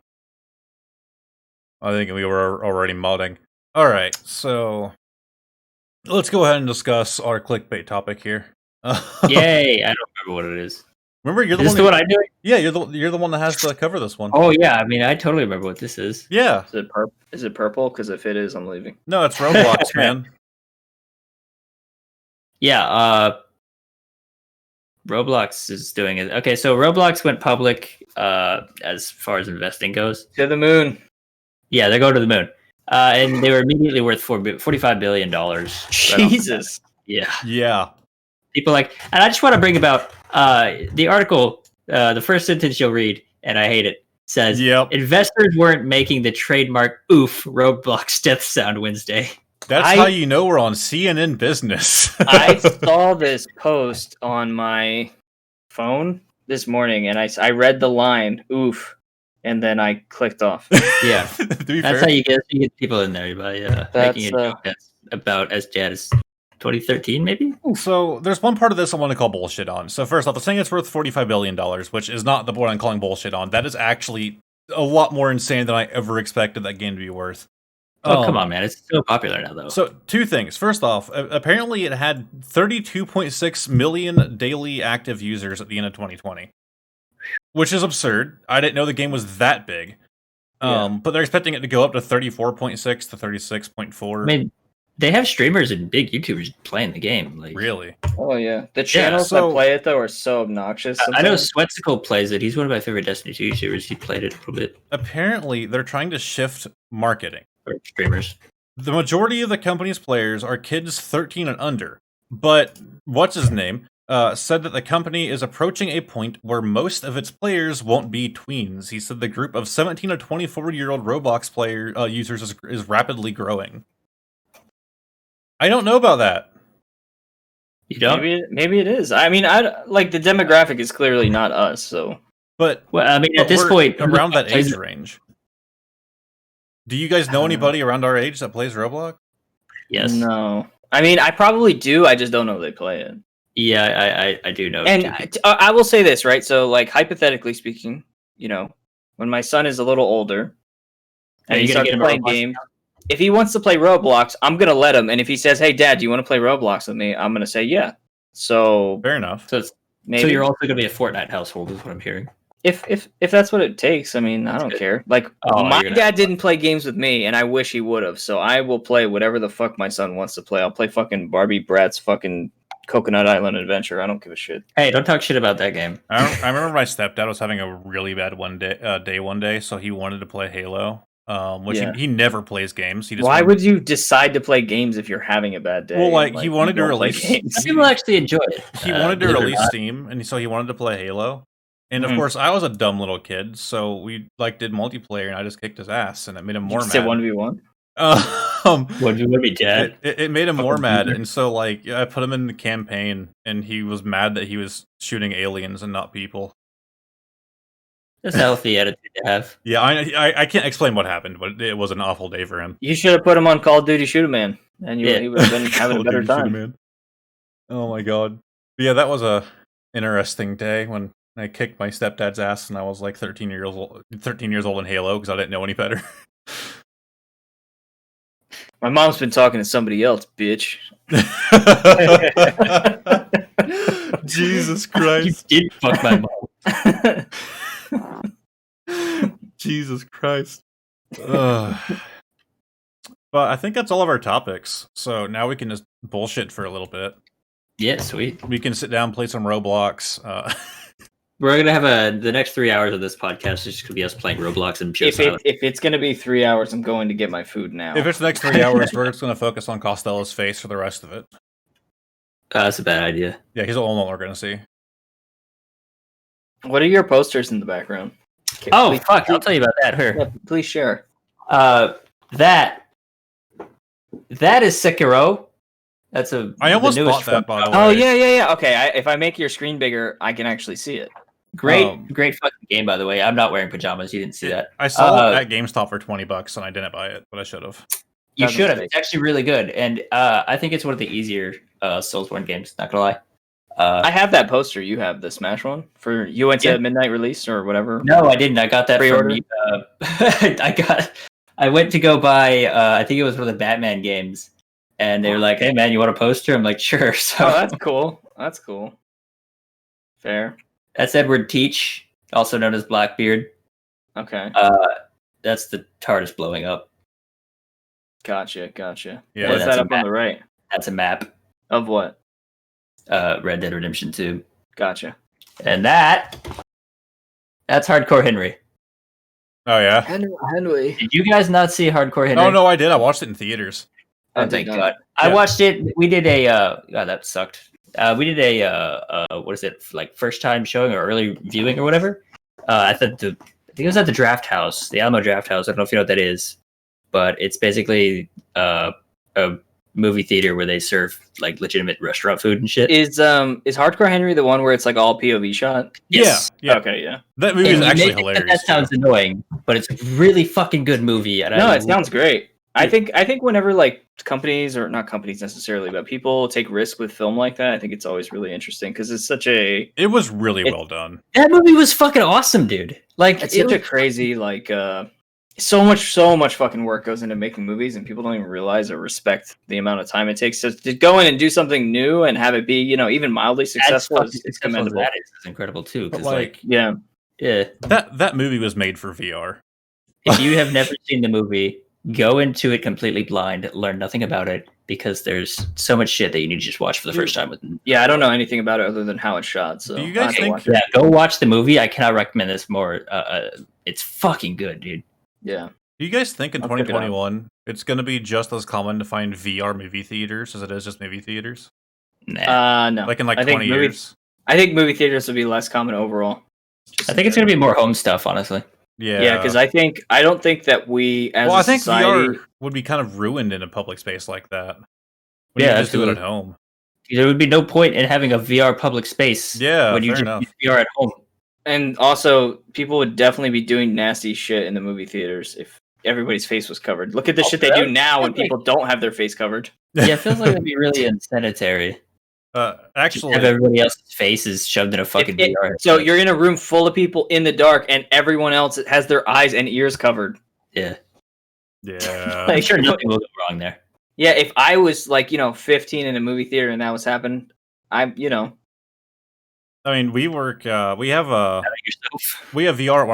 I think we were already modding. Alright, so let's go ahead and discuss our clickbait topic here. Yay! I don't remember what it is. Remember, you're the Is this one. the one I'm doing? Yeah, you're the one that has to cover this one. Oh yeah, I mean I totally remember what this is. Yeah, is it purple? Because if it is, I'm leaving. no, it's Roblox, man. Yeah, Roblox is doing it. Okay, so Roblox went public as far as investing goes. To the moon. Yeah, they're going to the moon. And they were immediately worth $45 billion. Jesus. Yeah. Yeah, People and I just want to bring about the article, the first sentence you'll read, and I hate it, says, yep. investors weren't making the trademark oof Roblox death sound Wednesday. That's how you know we're on CNN Business. I saw this post on my phone this morning, and I read the line "oof," and then I clicked off. Yeah. To be That's fair, how you get people in there by making a joke that's about as bad as 2013, maybe? so there's one part of this I want to call bullshit on. So first off, the saying it's worth $45 billion, which is not the what I'm calling bullshit on. That is actually a lot more insane than I ever expected that game to be worth. Oh, come on, man. It's so popular now, though. So, two things. First off, apparently it had 32.6 million daily active users at the end of 2020, which is absurd. I didn't know the game was that big. But they're expecting it to go up to 34.6 to 36.4. I mean, they have streamers and big YouTubers playing the game. Like, Really? Oh yeah, the channels so- that play it though are so obnoxious. I know sometimes. Swetsicle plays it. He's one of my favorite Destiny 2 YouTubers. He played it a little bit. Apparently, they're trying to shift marketing. Or streamers. The majority of the company's players are kids 13 and under, but what's his name said that the company is approaching a point where most of its players won't be tweens. He said the group of 17 to 24-year-old Roblox users is rapidly growing. I don't know about that. You don't? Maybe it is. I mean, like the demographic is clearly not us. So But Well, I mean, at but this we're point, around that age range. Do you guys know anybody around our age that plays Roblox? Yes. no. I mean, I probably do. I just don't know they play it. Yeah, I do know. And two people. I will say this, right? So, like hypothetically speaking, when my son is a little older Are and you he gonna starts get him a playing Roblox games, if he wants to play Roblox, I'm gonna let him. And if he says, "Hey, Dad, do you want to play Roblox with me?" I'm gonna say, "Yeah." So Fair enough. So maybe you're also going to be a Fortnite household, is what I'm hearing. if that's what it takes. I mean, I don't good. care. Like Oh, my you're gonna- dad didn't play games with me, and I wish he would have. So I will play whatever the fuck my son wants to play. I'll play fucking Barbie Bratz fucking Coconut Island Adventure. I don't give a shit. Hey, don't talk shit about that game. I remember my stepdad was having a really bad one day, so he wanted to play Halo. Which Yeah. he never plays games. He just Why wanted- would you decide to play games if you're having a bad day? Well, like, and, he wanted you to don't play release- games? Some people actually enjoy it. he wanted to believe it or release not. Steam, and so he wanted to play Halo. And of Mhm. course, I was a dumb little kid, so we did multiplayer, and I just kicked his ass, and it made him more Say mad. 1v1. Would you be dead? It made him more Fucking mad, loser. and so like I put him in the campaign, and he was mad that he was shooting aliens and not people. That's a healthy attitude to have. Yeah, I can't explain what happened, but it was an awful day for him. You should have put him on Call of Duty Shoot 'Em Man, and Yeah. he would have been having a Call of better Duty Shoot 'Em time. Man. Oh my god. But yeah, that was a interesting day when I kicked my stepdad's ass, and I was like 13 years old in Halo because I didn't know any better. My mom's been talking to somebody else, bitch. Jesus You Christ. did fuck my mom. Jesus Christ. Ugh. But I think that's all of our topics. So now we can just bullshit for a little bit. Yeah, sweet. We can sit down, play some Roblox. We're gonna have the next 3 hours of this podcast is just gonna be us playing Roblox and pure If silence. it's gonna be 3 hours, I'm going to get my food now. If it's the next 3 hours, we're just going to focus on Costello's face for the rest of it. That's a bad idea. Yeah, he's the only one we're going to see. What are your posters in the background? Okay, Oh please- fuck! I'll tell you about that. Here, yeah, please share. that is Sekiro. That's I almost the newest bought that, from- by the Oh way. yeah. Okay, if I make your screen bigger, I can actually see it. Great fucking game, by the way. I'm not wearing pajamas. You didn't see that. I saw it Uh, at GameStop for $20 and I didn't buy it, but I should have. You That's a should have. mistake. It's actually really good, and I think it's one of the easier Soulsborne games. Not gonna lie. I have that poster. You have the Smash one for you went to Yeah. midnight release or whatever. No, I didn't. I got that Pre-order? from. I went to go buy. I think it was one of the Batman games, and they were like, "Hey, man, you want a poster?" I'm like, "Sure." So Oh, that's cool. That's cool. Fair. that's Edward Teach, also known as Blackbeard. Okay. That's the TARDIS blowing up. Gotcha. Yeah, What's that's that a up on the right? That's a map. Of what? Red Dead Redemption 2, Gotcha. and that's Hardcore Henry. Oh, yeah? Henry. Did you guys not see Hardcore Henry? Oh, no, I did. I watched it in theaters. Oh, thank did God. not. I Yeah. watched it. We did a. God, that sucked. We did a. What is it? Like first time showing or early viewing or whatever. I think it was at the Draft House, the Alamo Draft House. I don't know if you know what that is, but it's basically a movie theater where they serve like legitimate restaurant food and shit. Is Hardcore Henry the one where it's like all POV shot? Yes. Yeah. Okay, yeah. That movie And is you actually may think hilarious. That sounds annoying, but it's a really fucking good movie. And No, I it sounds great. I think whenever like companies or not companies necessarily, but people take risks with film like that, I think it's always really interesting because it's such a It was really It- well done. that movie was fucking awesome, dude. Like it's it such a was- crazy like so much fucking work goes into making movies and people don't even realize or respect the amount of time it takes to go in and do something new and have it be, even mildly as successful. fucking It's successful as commendable. that is incredible too. But, Because like, Yeah. yeah. that movie was made for VR. If you have never seen the movie, go into it completely blind, learn nothing about it, because there's so much shit that you need to just watch for the first time. Yeah, I don't know anything about it other than how it's shot. So Do you guys I have to think- watch it. Yeah, go watch the movie. I cannot recommend this more. It's fucking good, dude. Yeah. Do you guys think in I'll check it out. 2021 it's going to be just as common to find VR movie theaters as it is just movie theaters? Nah. No. Like in like I think 20 movie- years? I think movie theaters would be less common overall. I think it's gonna be more home stuff, honestly. Yeah. Because I don't think that we as well, a I think society VR would be kind of ruined in a public space like that. When Yeah, you just do it at absolutely. home. There would be no point in having a VR public space Yeah, when you fair just enough. use VR at home. and also people would definitely be doing nasty shit in the movie theaters if everybody's face was covered. Look at the shit they do now when people don't have their face covered. Yeah, it feels like it'd be really unsanitary. Just Actually, have everybody else's faces shoved in a fucking If it- VR. So you're in a room full of people in the dark and everyone else has their eyes and ears covered. yeah, yeah. I'm sure nothing will go wrong there. Yeah, if I was like, 15 in a movie theater and that was happening, I mean, we work. We have Yourself. we have VR at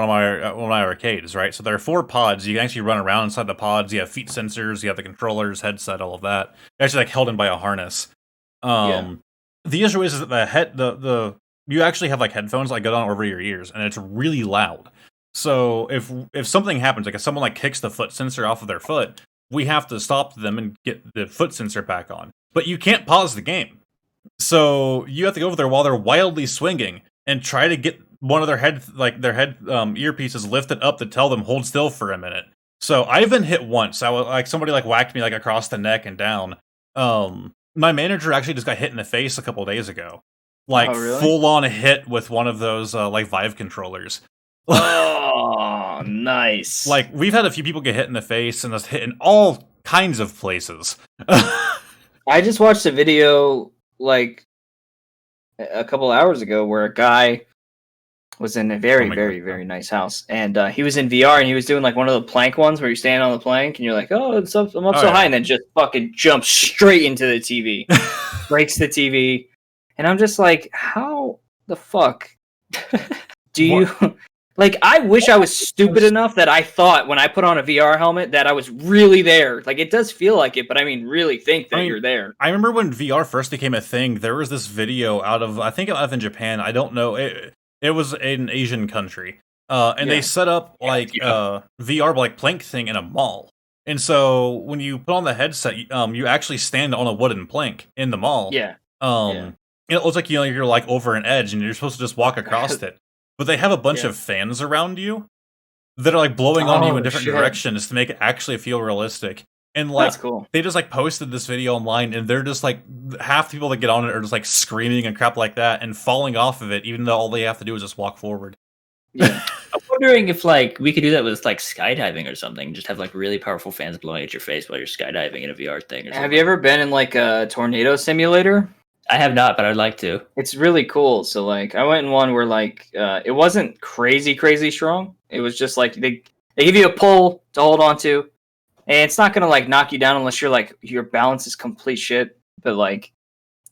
one of my arcades, right? So there are 4 pods. You can actually run around inside the pods. You have feet sensors. You have the controllers, headset, all of that. They're actually like held in by a harness. The issue is that the you actually have like headphones like go down over your ears, and it's really loud. So if something happens, like if someone like kicks the foot sensor off of their foot, we have to stop them and get the foot sensor back on. But you can't pause the game. So you have to go over there while they're wildly swinging and try to get one of their head earpieces lifted up to tell them hold still for a minute So I've been hit once. I was like somebody like whacked me like across the neck and down. My manager actually just got hit in the face a couple days ago. Like Oh, really? full on hit with one of those like Vive controllers. Oh, nice. Like we've had a few people get hit in the face and that's hit in all kinds of places. I just watched a video like a couple hours ago where a guy was in a very, very, very nice house, and he was in VR and he was doing like one of the plank ones where you stand on the plank and you're like, "Oh, I'm up so high," and then just fucking jumps straight into the TV, breaks the TV, and I'm just like, "How the fuck do you?" Like, I wish I was stupid enough that I thought when I put on a VR helmet that I was really there. Like, it does feel like it, but I mean, really think that you're there. I remember when VR first became a thing, there was this video out of, I think out of in Japan, I don't know, it was an Asian country. And they set up, like, VR, like, plank thing in a mall. And so, when you put on the headset, you actually stand on a wooden plank in the mall. Yeah. And it looks like, you're, like, over an edge, and you're supposed to just walk across it. But they have a bunch of fans around you that are like blowing on you in different directions to make it actually feel realistic. And like, that's cool. They just like posted this video online, and they're just like half the people that get on it are just like screaming and crap like that and falling off of it, even though all they have to do is just walk forward. Yeah. I'm wondering if like we could do that with like skydiving or something. Just have like really powerful fans blowing at your face while you're skydiving in a VR thing. Or something. Have you ever been in like a tornado simulator? I have not, but I'd like to. It's really cool. So like I went in one where like it wasn't crazy strong. It was just like they give you a pole to hold on to, and it's not gonna like knock you down unless you're like your balance is complete shit. But like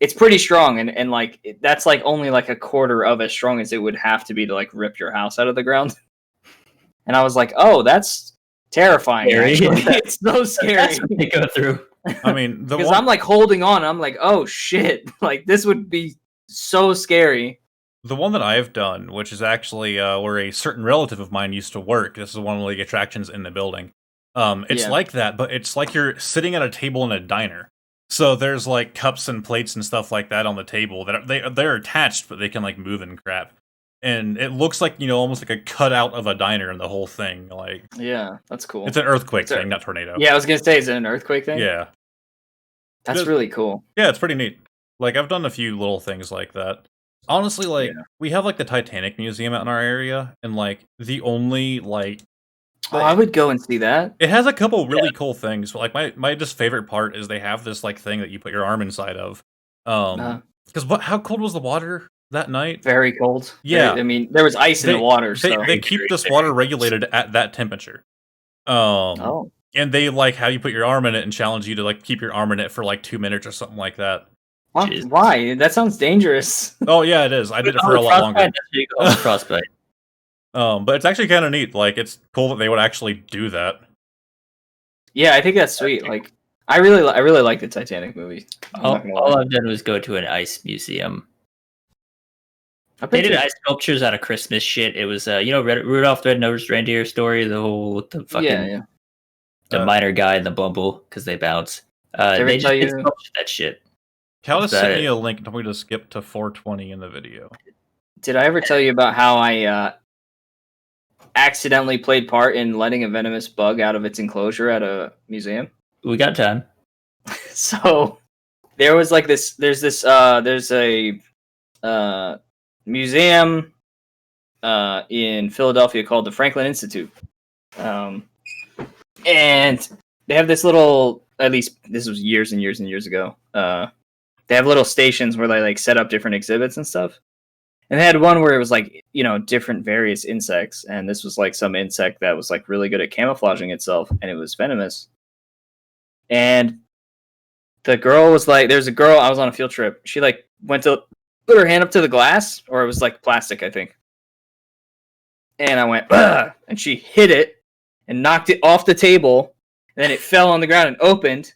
it's pretty strong, and like that's like only like a quarter of as strong as it would have to be to like rip your house out of the ground. And I was like, oh, that's terrifying. It's so scary. That's what they go through. I mean, because I'm like holding on. I'm like, oh shit! Like this would be so scary. The one that I've done, which is actually where a certain relative of mine used to work. This is one of the attractions in the building. It's like that, but it's like you're sitting at a table in a diner. So there's like cups and plates and stuff like that on the table that they're attached, but they can like move and crap. And it looks like, almost like a cutout of a diner in the whole thing. Like, yeah, that's cool. It's an earthquake thing, not tornado. Yeah, I was gonna say, is it an earthquake thing? Yeah. That's really cool. Yeah, it's pretty neat. Like, I've done a few little things like that. Honestly, like, we have, like, the Titanic Museum out in our area, and, like, the only, like... Oh, I would go and see that. It has a couple really cool things, but, like, my just favorite part is they have this, like, thing that you put your arm inside of. Because how cold was the water that night? Very cold. Yeah. I mean, there was ice in the water, so... They keep this water regulated at that temperature. And they, like, how you put your arm in it and challenge you to, like, keep your arm in it for, like, 2 minutes or something like that. Why? That sounds dangerous. Oh, yeah, it is. I did it for a lot longer. Frostbite. But it's actually kind of neat. Like, it's cool that they would actually do that. Yeah, I think that's sweet. Like, I really like the Titanic movie. All I've done was go to an ice museum. They did ice sculptures out of Christmas shit. It was, Rudolph the Red-Nosed Reindeer story, the fucking the miner guy and the Bumble, because they bounce. They just did that shit. Cal just sent me a link and told me to skip to 420 in the video. Did I ever tell you about how I accidentally played part in letting a venomous bug out of its enclosure at a museum? We got time. So there was like this. There's a museum in Philadelphia called the Franklin Institute, and they have this little. At least this was years and years and years ago. They have little stations where they like set up different exhibits and stuff. And they had one where it was like, different various insects. And this was like some insect that was like really good at camouflaging itself. And it was venomous. And the girl was like, there's a girl, I was on a field trip. She like went to put her hand up to the glass, or it was like plastic, I think. And I went, ugh, and she hit it and knocked it off the table. And then it fell on the ground and opened.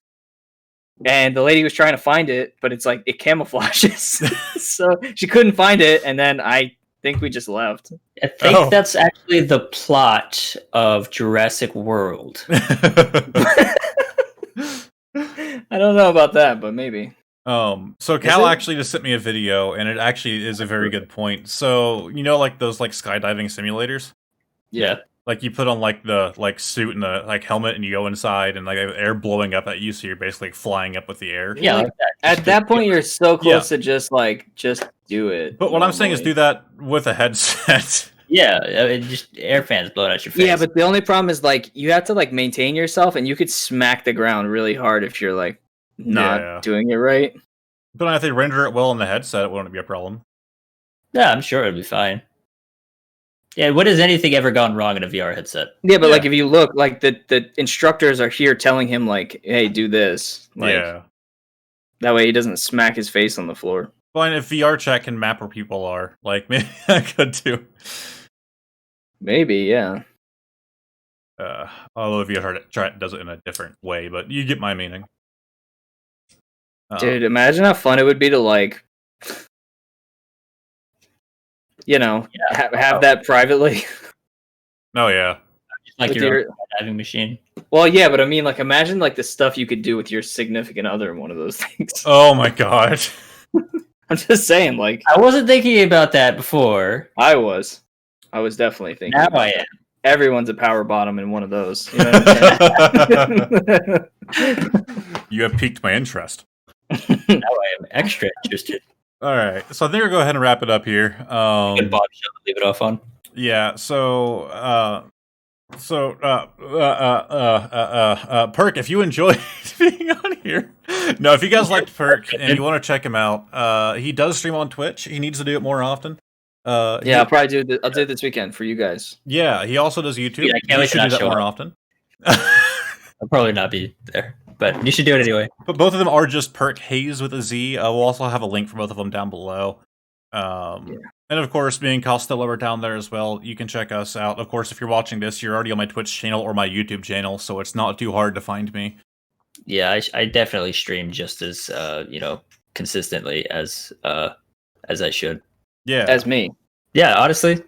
And the lady was trying to find it, but it's like it camouflages. So she couldn't find it, and then I think we just left. I think that's actually the plot of Jurassic World. I don't know about that, but maybe. So Cal actually just sent me a video, and it actually is a very good point. So, like those like skydiving simulators? Yeah. Like you put on like the suit and the like helmet, and you go inside, and like air blowing up at you, so you're basically like, flying up with the air. Yeah, like that. At that point, you're so close Yeah. to just do it. But what I'm saying is normally. do that with a headset. Yeah, just air fans blowing out your face. Yeah, but the only problem is like you have to like maintain yourself, and you could smack the ground really hard if you're like not Yeah. doing it right. But if they render it well in the headset, it wouldn't be a problem. Yeah, I'm sure it'll be fine. Yeah, when has anything ever gone wrong in a VR headset? Yeah, but Yeah. like if you look, like the instructors are here telling him like, "Hey, do this." Like, Yeah. that way he doesn't smack his face on the floor. Fine, if VR chat can map where people are, like maybe I could too. Maybe, yeah. Although VR chat does it in a different way, but you get my meaning. Dude, imagine how fun it would be to like, have that privately. Oh yeah. Like with your your- own diving machine. Well, yeah, but I mean, like, imagine like the stuff you could do with your significant other in one of those things. Oh my god. I'm just saying, like, I wasn't thinking about that before. I was definitely thinking. Now about I it. am. Everyone's a power bottom in one of those. You know what I'm saying? You have piqued my interest. Now I am extra interested. All right, so I think we'll go ahead and wrap it up here. Good bombshell to leave it off on. Yeah. Perk, if you enjoyed being on here, no, if you guys liked Perk and you want to check him out, he does stream on Twitch. He needs to do it more often. Yeah, I'll probably do. I'll do it this weekend for you guys. Yeah, he also does YouTube. Yeah, I can't He wait should to do that show more up. often. I'll probably not be there, but you should do it anyway. But both of them are just PerkHaze with a Z. We'll also have a link for both of them down below. And of course, me and Costello are down there as well. You can check us out. Of course, if you're watching this, you're already on my Twitch channel or my YouTube channel, so it's not too hard to find me. Yeah, I definitely stream just as consistently as I should. Yeah, As me. Yeah, honestly,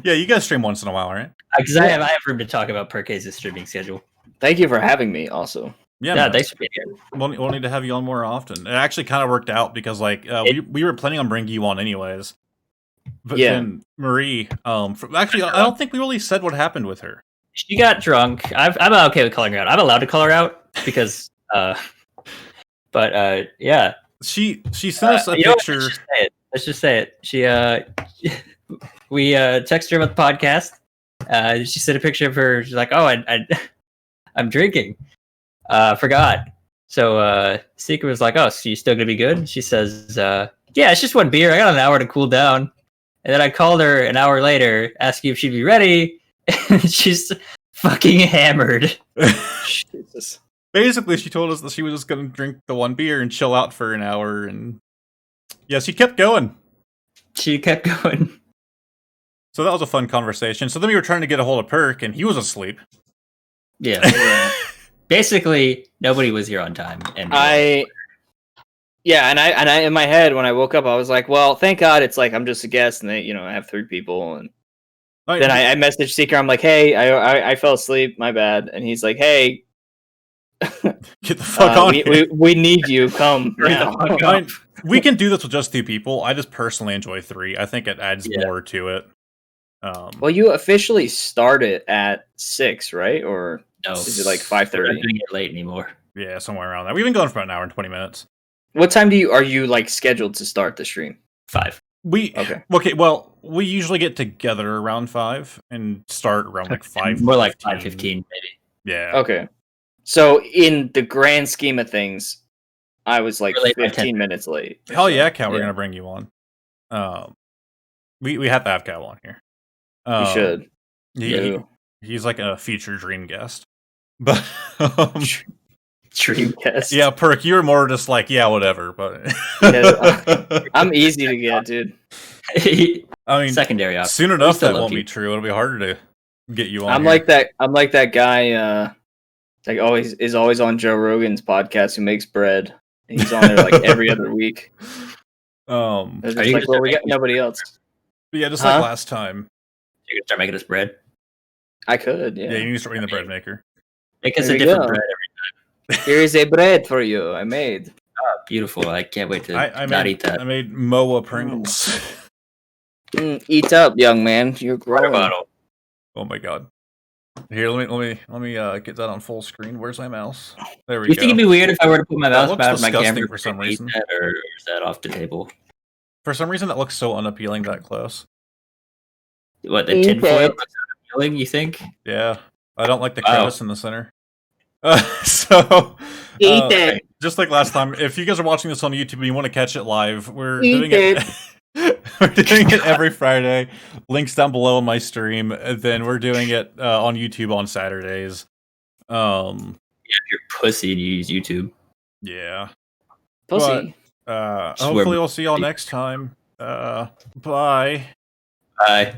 yeah. You guys stream once in a while, right? because I have room to talk about PerkHaze's streaming schedule. Thank you for having me. Also, Yeah, Yeah, man. thanks for being here. We'll need to have you on more often. It actually kind of worked out because we were planning on bringing you on anyways. But Yeah. then Marie, actually, I don't think we really said what happened with her. She got drunk. I'm okay with calling her out. I'm allowed to call her out because, yeah. She sent us a You know what? picture. Let's just say it. She we texted her about the podcast. She sent a picture of her. She's like, "Oh, I'm drinking. Forgot." So Secret was like, "Oh, so you still gonna be good?" She says, "Yeah, it's just one beer. I got an hour to cool down." And then I called her an hour later, asking if she'd be ready, and she's fucking hammered. Jesus. Basically, she told us that she was just going to drink the one beer and chill out for an hour, and yeah, she kept going. She kept going. So that was a fun conversation. So then we were trying to get a hold of Perk, and he was asleep. Yeah. Basically, nobody was here on time, and I in my head when I woke up, I was like, well, thank God it's like I'm just a guest, and they, I have 3 people, and then I messaged Seeker. I'm like, hey, I fell asleep, my bad, and he's like, hey, get the fuck on here. we need you, come now. We can do this with just 2 people. I just personally enjoy 3. I think it adds more to it. Well, you officially start it at 6, right? Or no, is it like we're 5:30? not doing it late anymore. Yeah, somewhere around that. We've been going for an hour and 20 minutes. What time are you like scheduled to start the stream? 5. Okay. Well, we usually get together around 5 and start around like 5. More like 5:15, maybe. Yeah. Okay. So in the grand scheme of things, I was like We're late by 15 minutes late. Hell yeah, Cal, we're gonna bring you on. We have to have Cal on here. You should. He's like a future dream guest. But Dream guest. yeah, Perk, you were more just like, yeah, whatever. But I'm easy to get, dude. I mean, Secondary option. soon enough still that love won't you. be true. It'll be harder to get you on. I'm here. like that guy. Like always on Joe Rogan's podcast who makes bread. And he's on there like every other week. It's Are you like, gonna well, we start got nobody else. But yeah, just like last time. You're gonna start making us bread. I could, Yeah, you need to start being the bread maker. Make us There a we different go. bread. Here is a bread for you. I made. Beautiful. I can't wait to I not eat that. I made Moa Pringles. Eat up, young man. You're Water growing. bottle. Oh my god. Here, let me get that on full screen. Where's my mouse? There we Do you go. think it'd be weird if I were to put my That mouse looks back on my disgusting camera for some reason. that, or is that off the table? For some reason, that looks so unappealing that close. What, the Eat tinfoil it. looks unappealing, you think? Yeah, I don't like the Wow. crevice in the center. So, Eat it. just like last time, if you guys are watching this on YouTube and you want to catch it live, we're Eat doing it. We're doing it every Friday. Links down below in my stream. And then we're doing it on YouTube on Saturdays. Yeah, if you're pussy and you use YouTube. Yeah. Pussy. But, Swear hopefully we'll see y'all next time. Bye. Bye.